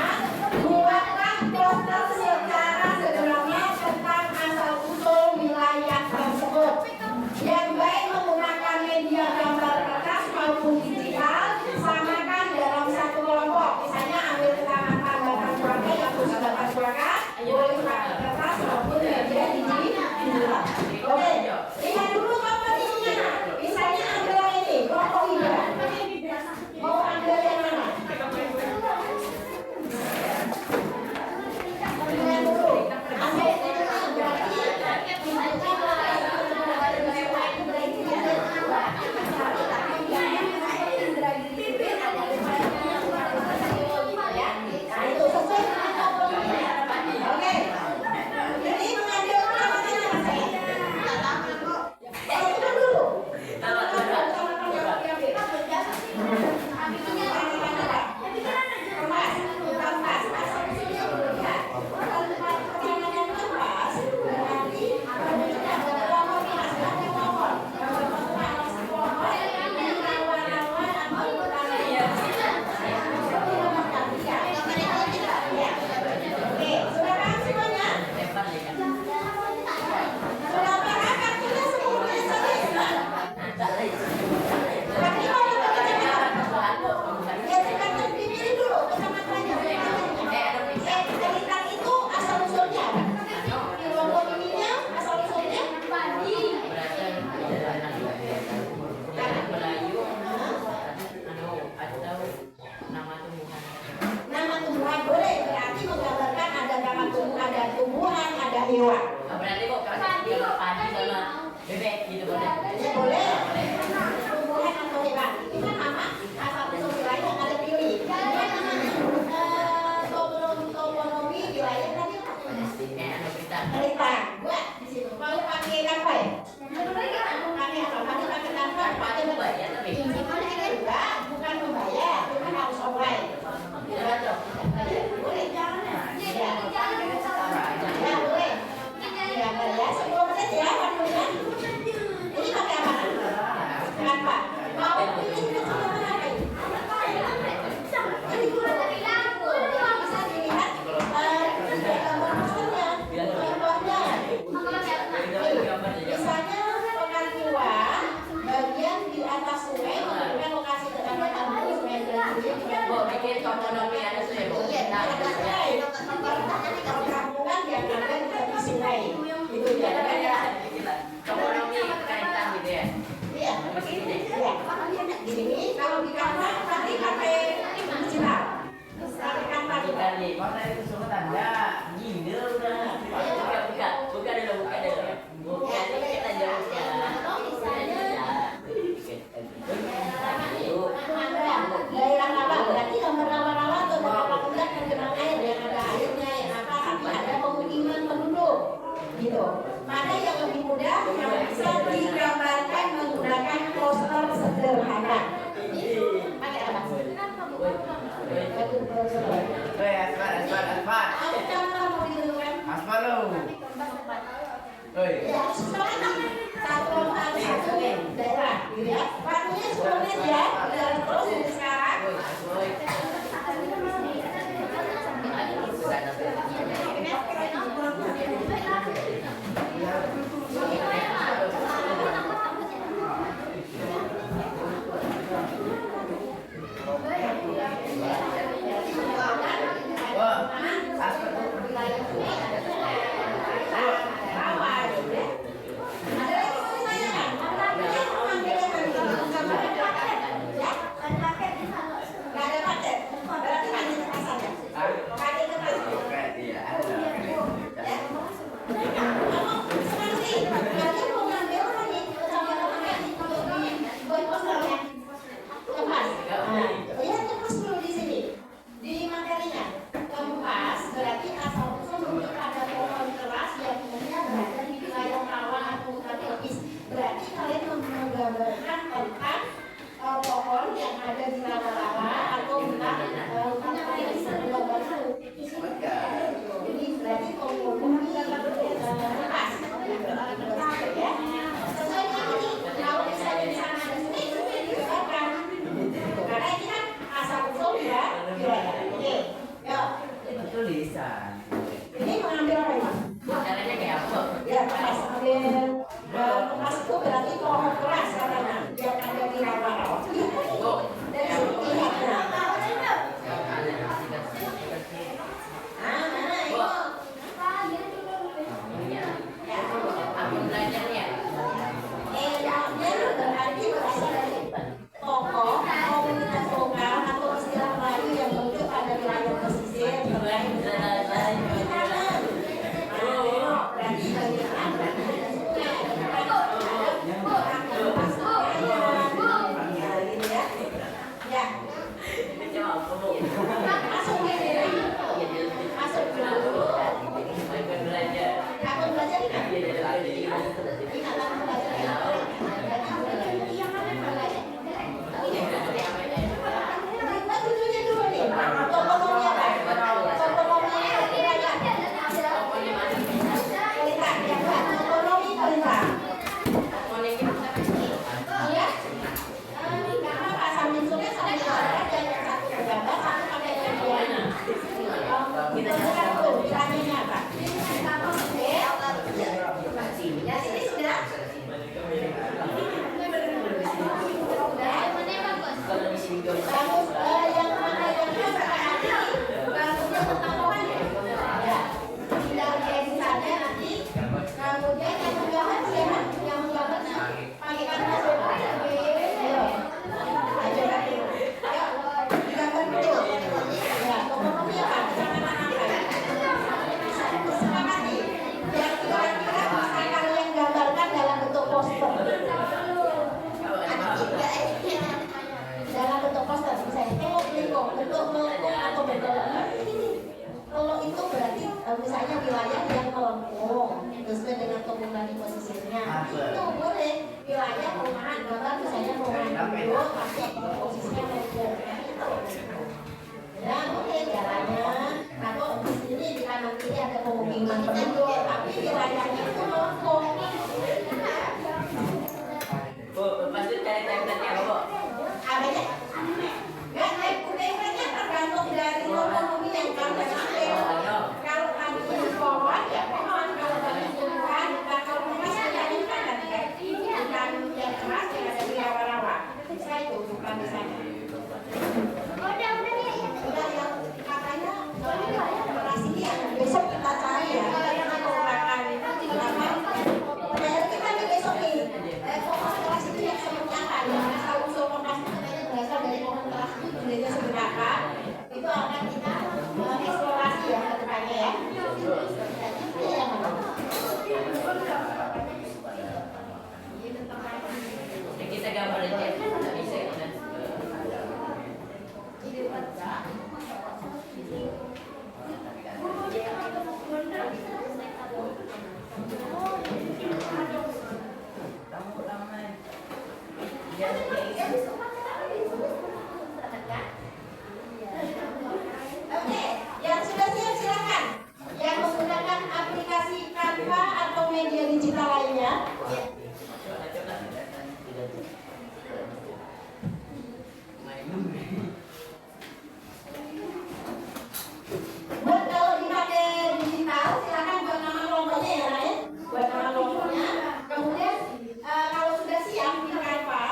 Buatlah poster secara sederhana tentang asal usul wilayah tersebut. Yang baik menggunakan media gambar kertas maupun digital, samakan dalam satu kelompok. Misalnya ambil kecamatan Batang Suaka yang khusus Batang Suaka, boleh pakai kertas maupun media digital. Oke, lihat dulu komposisinya. Misalnya ambil yang ini, kelompok hijau. Mau ambil yang mana? Lihat dulu. Ambil yang ini berarti hewan. Berarti kok padi sama bebek gitu boleh? Boleh. Tumbuhan atau hewan. Itu kan nama asal usul wilayah yang ada pilih. Toponomi wilayah tadi apa? Melintang. Buat di situ. Mau pakai apa ya? Pakai apa? Pakai tanpa, pakai Bayar tapi. enggak, bukan membayar, cuma harus online. Boleh. Ya, boleh. Ya, ya, 10 menit ya, waktunya. Ini pakai apa? Apa? Mau ini kita coba apa ini? Ini bisa dilihat gambar posternya, gambarnya. Misalnya pengakuan bagian di atas sungai menunjukkan lokasi kecamatan sungai dan Oh, bikin ekonomi ada sungai. perkampungan yang ada di tepi sungai. Itu dia kan ya. Ekonomi kaitan gitu ya. Iya. Iya. Gini kalau di kamar nanti pakai silau. Pakai kamar juga. Bukan nih, kalau dari kesulitan ya, gini udah. Buka dulu. Buka ini kita jauh ya. Daerah rawa berarti gambar rawa-rawa atau daerah rendah tergenang air yang ada airnya yang apa tapi ada pemukiman penduduk gitu. Mana yang lebih mudah yang bisa digambarkan menggunakan poster sederhana. Pakai apa? Woi, aspan. Apa mau ditentukan? Aspan lo. Woi. Ya, satu daerah, gitu ya. Waktunya 10 menit ya. Jalan terus dari sekarang. Wah, aspan tuh. Ada lagi pertanyaan? Yang mengambilnya tadi, gambarnya paket, ya? Nggak ada paket. Berarti hanya kemasan ya? Pakai kemasan. Iya. Ya. Kamu senang sih? Kalian mau ngambil apa nih? Sama teman-teman buat posternya. Kemas. Lihat kemas dulu di sini. Di materinya. Kemas berarti asal usul merujuk pada pohon keras yang umumnya berada di wilayah rawa atau hutan tropis. Berarti kalian menggambarkan tentang pohon yang ada di rawa-rawa atau hutan tropis. Gambar itu. Jadi berarti kompromi keras. Ya. Sesuai dengan ini. Kalau misalnya di sana ada sungai, digambarkan. Karena ini kan asal usul ya. Oke. Yuk. Tulisan. Ini mengambil apa ini? Caranya kayak apa? Ya, keras. Ambil keras itu berarti pohon keras katanya. Yang ada di rawa-rawa. Dari sini lihatnya. Mana itu? Aku belajarnya. Yang berarti berasal dari tokoh komunitas lokal atau istilah Melayu yang merujuk pada wilayah pesisir. Berarti ya, masuk dulu. Aku belajar ini. Kita tujuannya dulu nih. Toponomi apa? Toponomi wilayah. Pelita, ya Pak. Toponomi pelita. Iya. Karena Pak Saminsunya sampai sekarang dan yang satu gambar, satu pakai bagian. Kita bukan dulu, bilangnya apa? Oke. Ya sini sudah. sesuai dengan topografis posisinya. Apa? Itu boleh wilayah perumahan, gambar misalnya perumahan dulu, tapi posisinya mau ya oke jalannya atau di sini di kanan kiri ada pemukiman penduduk, tapi wilayahnya itu longkong. Bu, lepas itu cari template-nya apa, Bu? Adanya nggak template-nya tergantung dari ekonomi yang kamu sampai. Kalau kamu di bawah ya mohon, kalau kamu tumbuhan, kalau memang saya kan nanti kan bukan yang keras yang ada di rawa-rawa. Saya itu bukan di sana. Udah yang katanya operasi dia besok kita cari ya. Kita menggunakan apa? Bayar kita nih besok nih. Operasi itu yang seperti apa? Yang asal usul operasi katanya berasal dari operasi itu sebenarnya seberapa? Itu akan kita eksplorasi ya ke depannya ya. Ya, kita gambar aja, nggak bisa kita. Oke, yang sudah siap silakan. Yang menggunakan aplikasi Canva atau media digital lainnya. Buat kalau dipakai digital, silakan buat nama kelompoknya ya, Ray. Buat nama kelompoknya. Kemudian kalau sudah siap di Canva,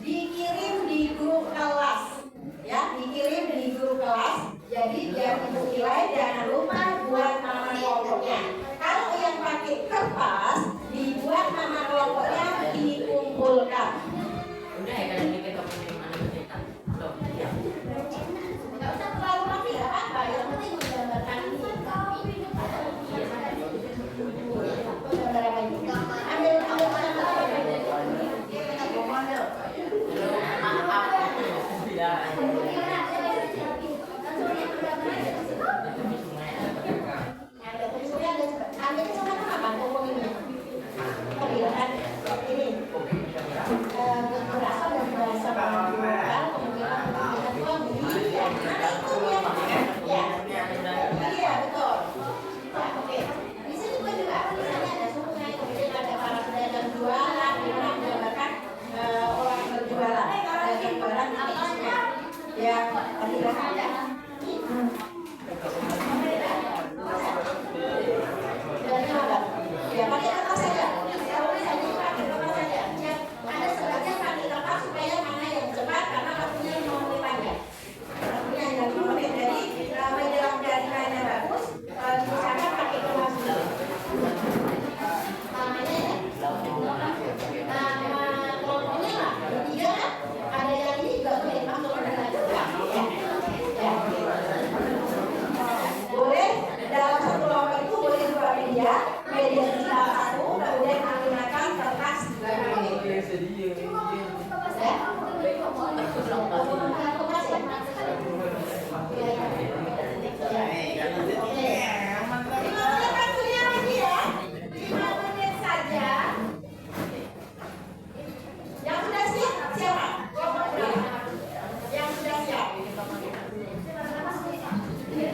dikirim di grup kelas, ya, dikirim di grup kelas. Jadi biar ibu nilai, jangan lupa buat nama kelompoknya. Kalau yang pakai kertas, dibuat nama kelompoknya dikumpulkan. Udah ya, kalian bikin dokumen mana cerita. Loh, ya. Nggak usah terlalu rapi, nggak apa-apa. Yang penting menggambarkan ini. Gambar apa ini? Ambil nama ada tulisannya, ada sama apa pokok ini? Pemilihan ini berasal dari bahasa Belanda, kemudian pemilihan bunyi ya. Mana itu yang ya? Iya betul. Ya, oke. Di sini juga misalnya ada sungai, kemudian ada para pedagang jualan, di mana menggambarkan orang berjualan, pedagang jualan di pinggir sungai. Ya, pemilihan ya. Ya, pakai kertas saja. Kalau misalnya pakai kertas saja, ya, ada sebagian pakai kertas supaya mana yang cepat karena waktunya 5 menit aja. Waktunya hanya 5 menit. Jadi menjelang dari mainnya bagus, misalkan pakai kertas dulu. Namanya ya. Kelompoknya lah, bertiga kan? Ada yang ini juga boleh masuk ke dalam juga. Ya. Boleh dalam satu kelompok itu boleh 2 media digital 1, kemudian menggunakan kertas 2 media. Ya? Yang sudah siap, siapa? Kelompok berapa? Yang sudah siap. Ya.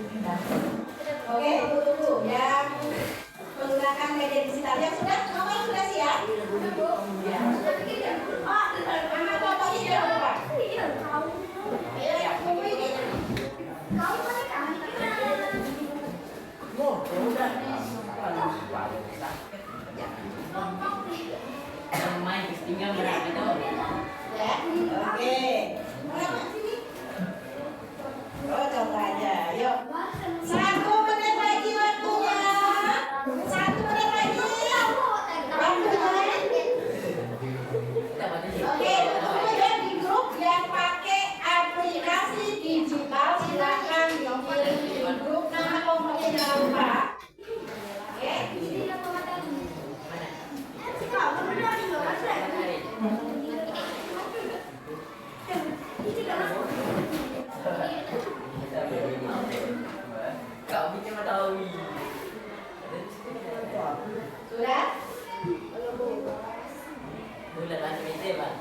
Oke, tunggu yang menggunakan media digital yang sudah nomor sudah siap. Ya. Oh, nama fotonya jangan lupa. Ya, tunggu ini. Main tinggal berapa itu? Ya, oke. Mana sini? Oh, coba aja. Yuk. 1 menit lagi waktunya. 1 menit lagi. Waktunya. Oke, tunggu ya di grup yang pakai aplikasi digital silakan dikirim di grup nama kelompoknya jangan lupa. Oke. Kau bikin tahu. Sudah? Bulan macam itu, Pak.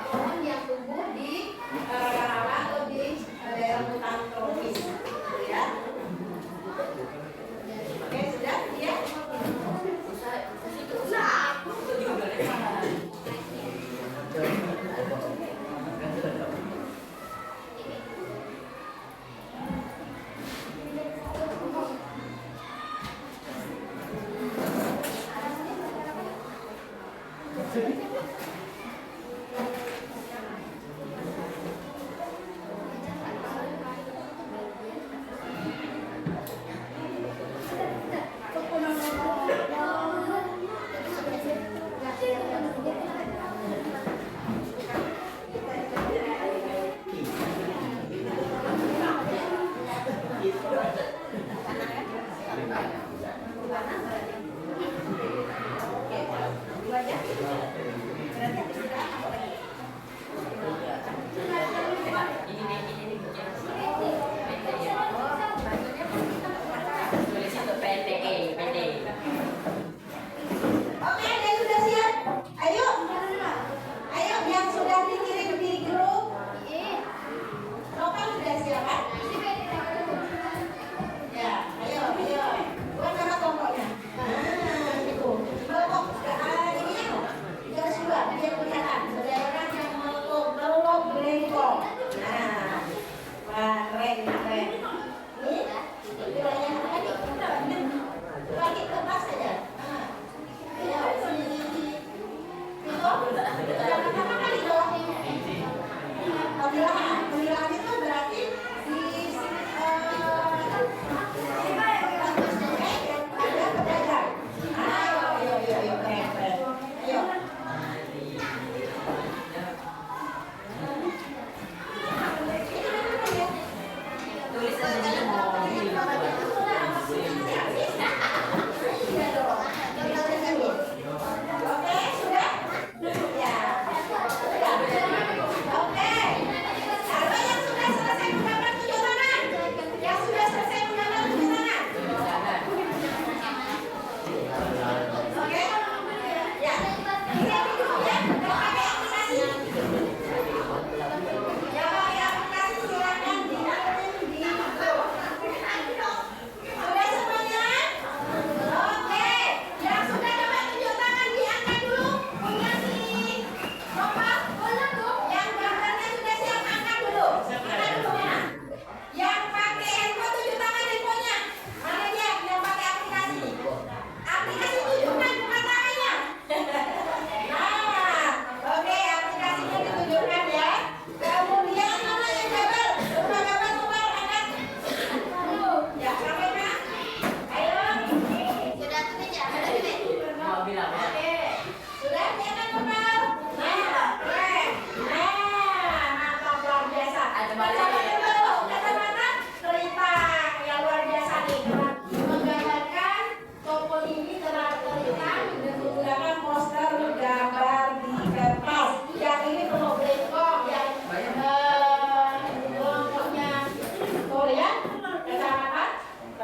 Pohon yang tumbuh di rawa-rawa atau di daerah hutan tropis, ya. Oke, sudah? Ya. Tulisnya untuk PNPE, pendek. Oke, ada yang sudah siap? Ayo. Ayo yang sudah dikirim di grup. Nopal sudah siap kan? Ya, ayo. Buat nama kelompoknya. Nah, itu. Kelompok ini garis dua, biar kelihatan. Saudara yang melok belengkong. Nah, wah keren. Ini wilayah tadi. Lagi kertas saja. Ya, sini. Itu jangan sama kali dong. Pemilahan itu berarti di ada pedagang. Ayo, keren. Ayo. Tulis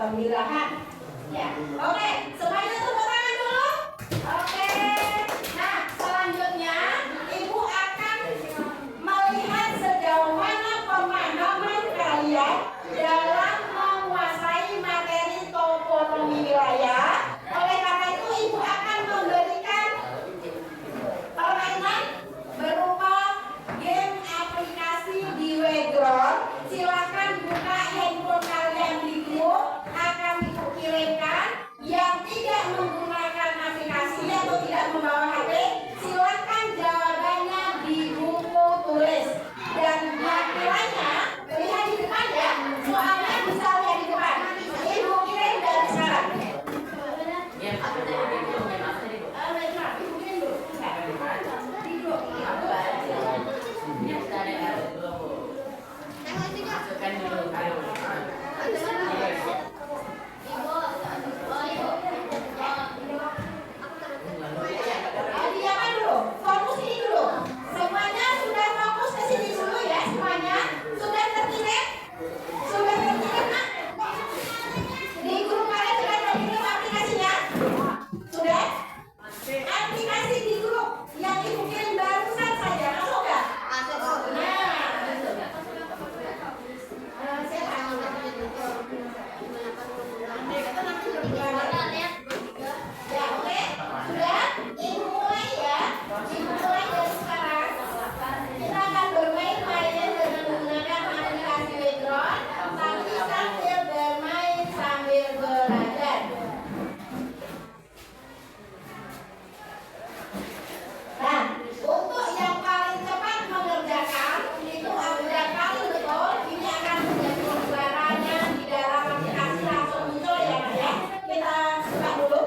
kegembiraan. Ya, oke, semuanya tepuk tangan dulu. Oke, nah selanjutnya Ibu akan melihat sejauh mana pemahaman kalian dalam menguasai materi toponomi wilayah. Oleh karena itu Ibu akan memberikan permainan berupa game aplikasi di Wegron. Silakan buka handphone kalian di grup, akan Ibu kirimkan. Yang tidak menggunakan aplikasi atau tidak membawa HP, silakan jawabannya di buku tulis. Dan laki-laki lihat di depan ya, soalnya bisa lihat di depan. Ibu kirim dari sekarang. Diaman dulu, fokus ini dulu. Semuanya sudah fokus ke sini dulu ya, semuanya sudah terkirim, nak? Di grup kalian sudah terkirim aplikasinya? Sudah? Aplikasi di grup yang Ibu kirim barusan saja, masuk nggak? Ya, oke. Sudah? Ibu mulai ya. Ibu mulai dari sekarang. Kita akan bermain-main dengan menggunakan aplikasi Wegron, tapi sambil bermain sambil belajar. Nah, untuk yang paling cepat mengerjakan itu yang paling betul, ini akan menjadi suaranya di dalam aplikasi langsung muncul ya, Mas ya. Kita buka dulu.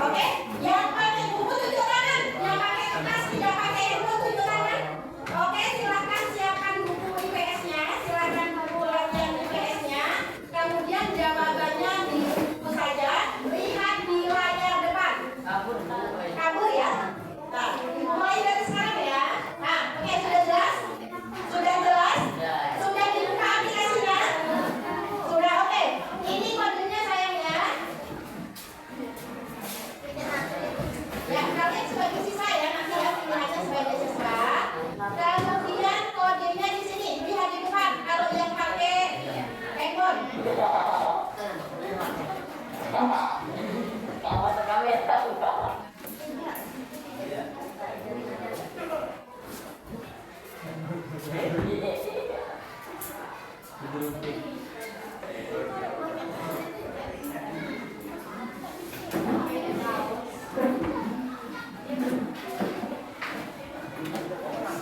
Oke, yang pakai buku tunjuk tangan, yang pakai kertas tidak pakai buku tunjuk tangan. Oke, silakan siapkan buku IPS-nya, silakan buku latihan IPS-nya. Kemudian jawabannya di buku saja. Lihat di layar depan. Kabur ya. Nah, mulai dari sekarang ya. Nah, oke, sudah jelas? Sudah jelas? Sudah dibuka aplikasinya? Sudah, oke. Ini kodenya sayang ya. Ya, kalian sebagai siswa ya, nanti ya pilihannya sebagai siswa. Kemudian kodenya di sini, lihat di depan. Kalau yang pakai handphone.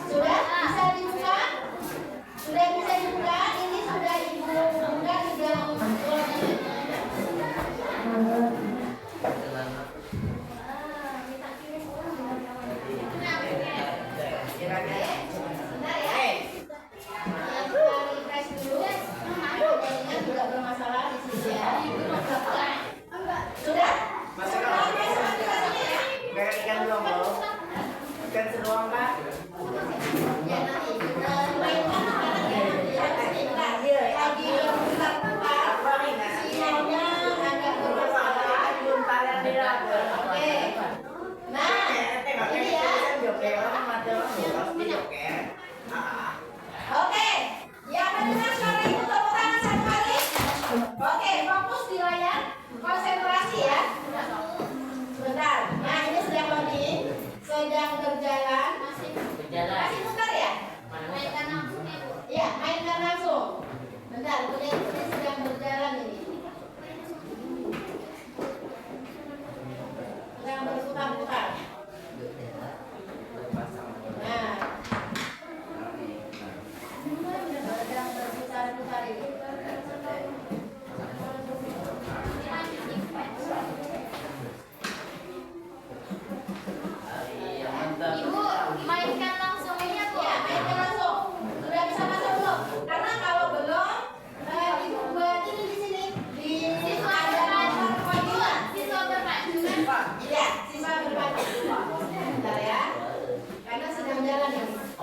Sudah bisa dibuka? Sudah bisa dibuka? Ini sudah Ibu buka di dalam Bentar ya. Kita refresh dulu. Kodenya juga bermasalah di sini ya. Sudah? Sudah refresh aplikasinya ya? Kayak ikan doang loh. Ikan sedoang kan? Ya nanti kita mainkan sekarang ya. Lagi berputar-putar. Sinyalnya agak bermasalah. Oke. Nah, ini ya. Oke. Yang mendengar suara Ibu tepuk tangan satu kali. Oke, fokus di layar. Konsentrasi ya. Sebentar. Nah, ini sedang loading. Sedang berjalan. Masih putar ya? Mainkan langsung ya, Bu? Iya, mainkan langsung. Bentar, ini sedang berjalan ini. Sedang berputar-putar. Nah, sedang berputar-putar ini. Ibu, mainkan langsung ini ya, Bu? Ya, mainkan langsung. Sudah bisa masuk belum? Karena kalau belum, Ibu buat ini di sini. Di Siswa ada nomor bermaju. panggilan. Siswa bermaju. Iya, siswa bermaju. Bentar ya.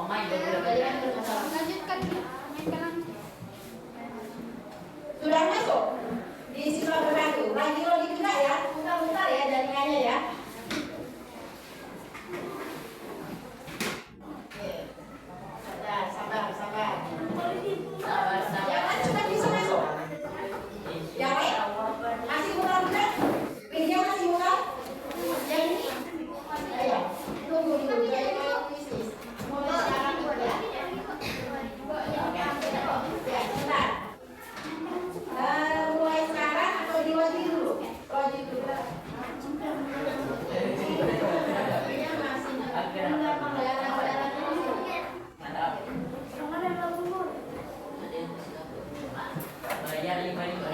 Mau main Lanjutkan. Sudah masuk di siswa berbatu. Lagi juga ya, mutar-mutar ya jaringannya ya. Oke. Sabar. Yang lain sudah bisa masuk. Yang lain masih mutar juga. Video masih mutar. Yang ini, ayo tunggu dulu. Bisnis. Mulai sekarang juga ya. Ya, sebentar. Mulai sekarang atau di wajib dulu? Wajib dulu. bayar 5.000.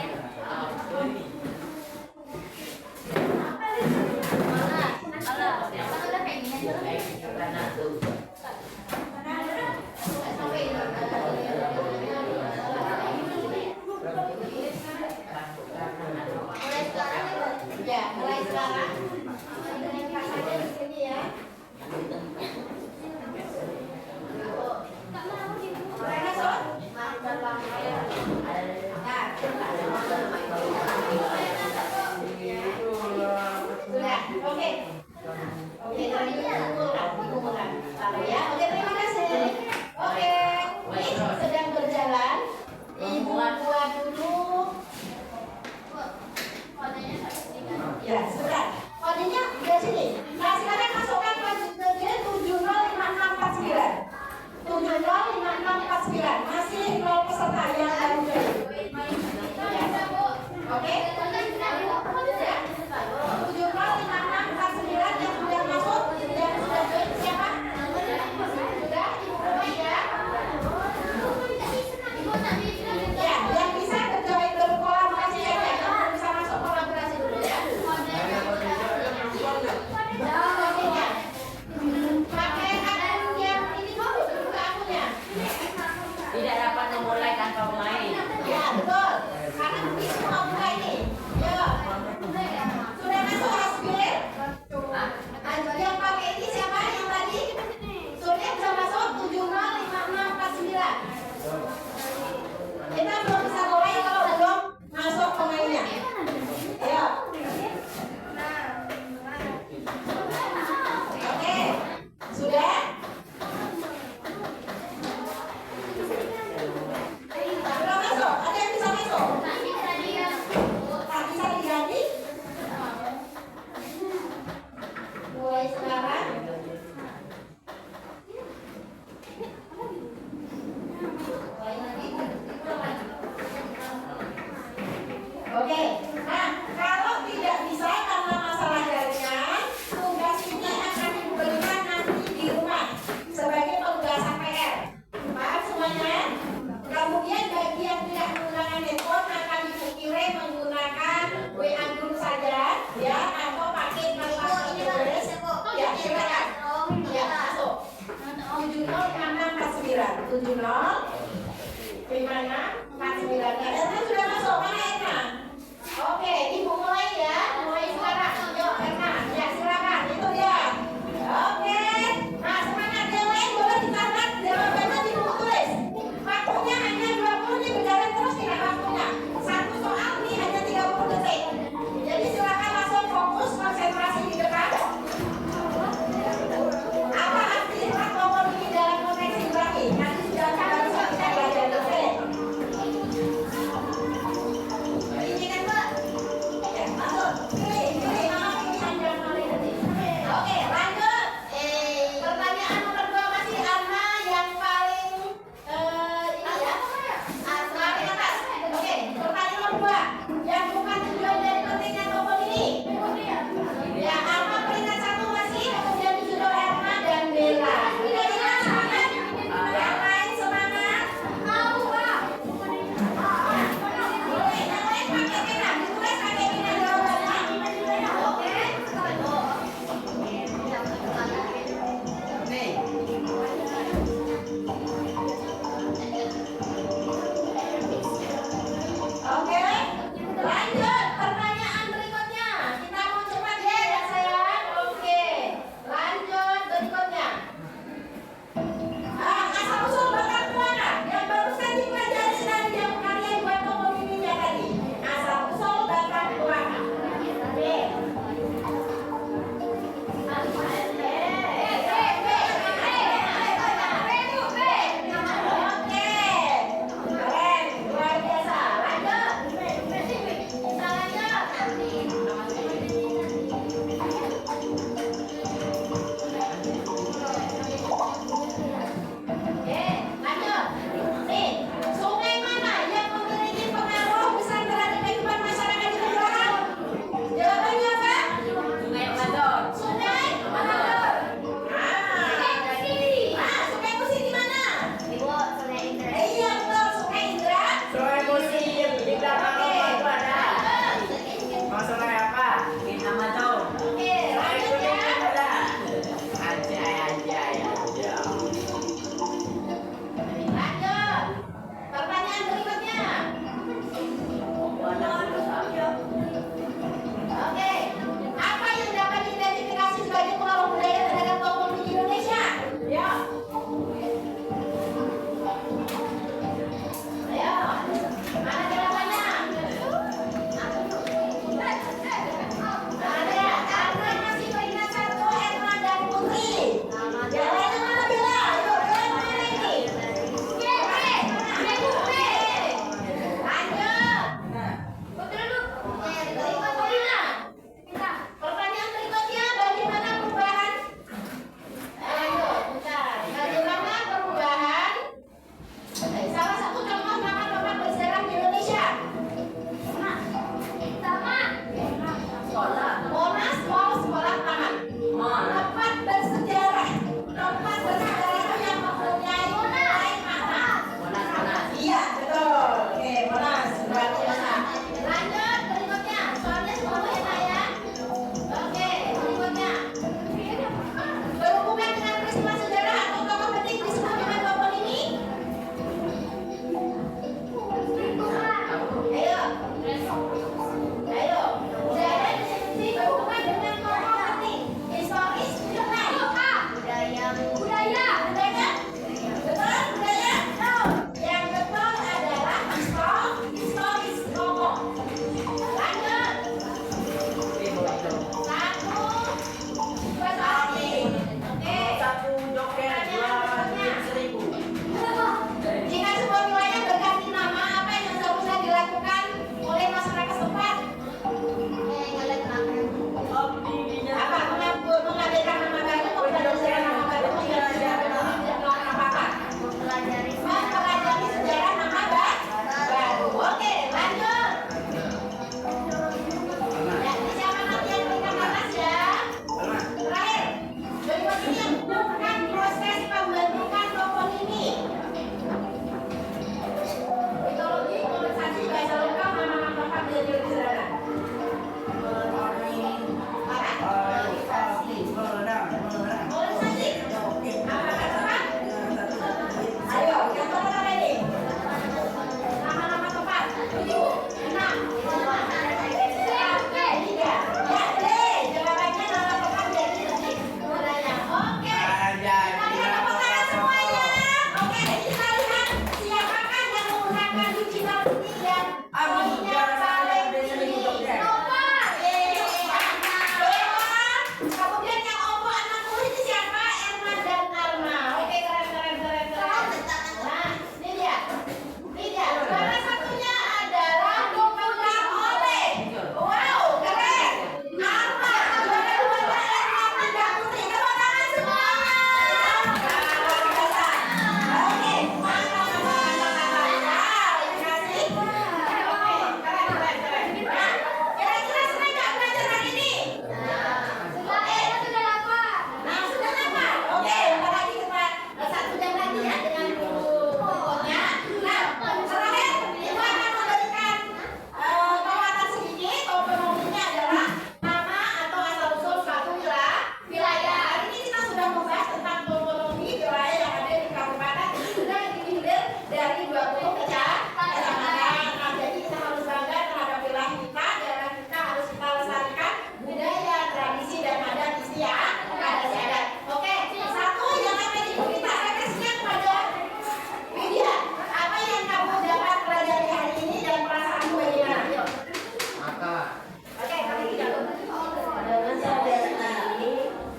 Karena tuh Ya, mulai sekarang. Dengan saja di sini ya. Mulai masuk. Nah, sudah, oke. Oke, tadi kumpulkan. Lalu ya, oke, terima kasih. Oke, ini sedang berjalan. Ibu buat dulu. Ya, sudah. Kodenya di sini. Nah, silakan masukkan kodenya 705649. 705649. Masih 0 peserta yang baru join. Ya. Oke. 705649 yang sudah masuk, yang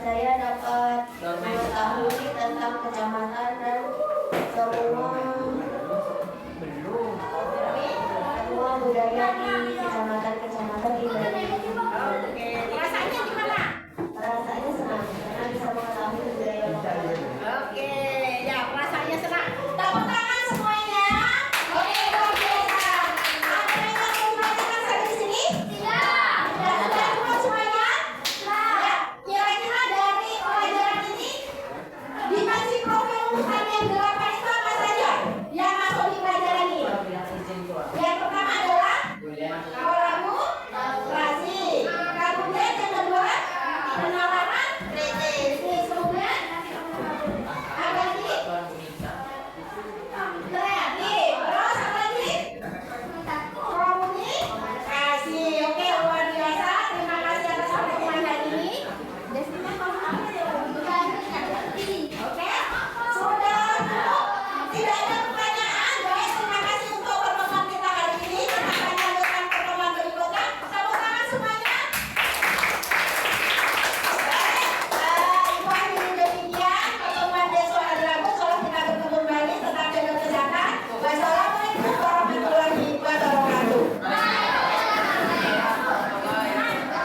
saya dapat mengetahui tentang kecamatan dan semua budaya di kecamatan-kecamatan di Indonesia. Oke, rasanya gimana? Rasanya senang karena bisa mengetahui budaya lokal. Oke, ya rasanya senang. Tepuk tangan semuanya. Oke, luar biasa. Ada yang mau mengatakan sampai di sini? Tidak. Sudah cukup semuanya? Ya. Kira-kira dari pelajaran ini dimensi profil Tuhan yang 8 itu apa saja yang masuk di pelajaran ini? Yang pertama adalah kolaborasi. Kemudian yang kedua penalaran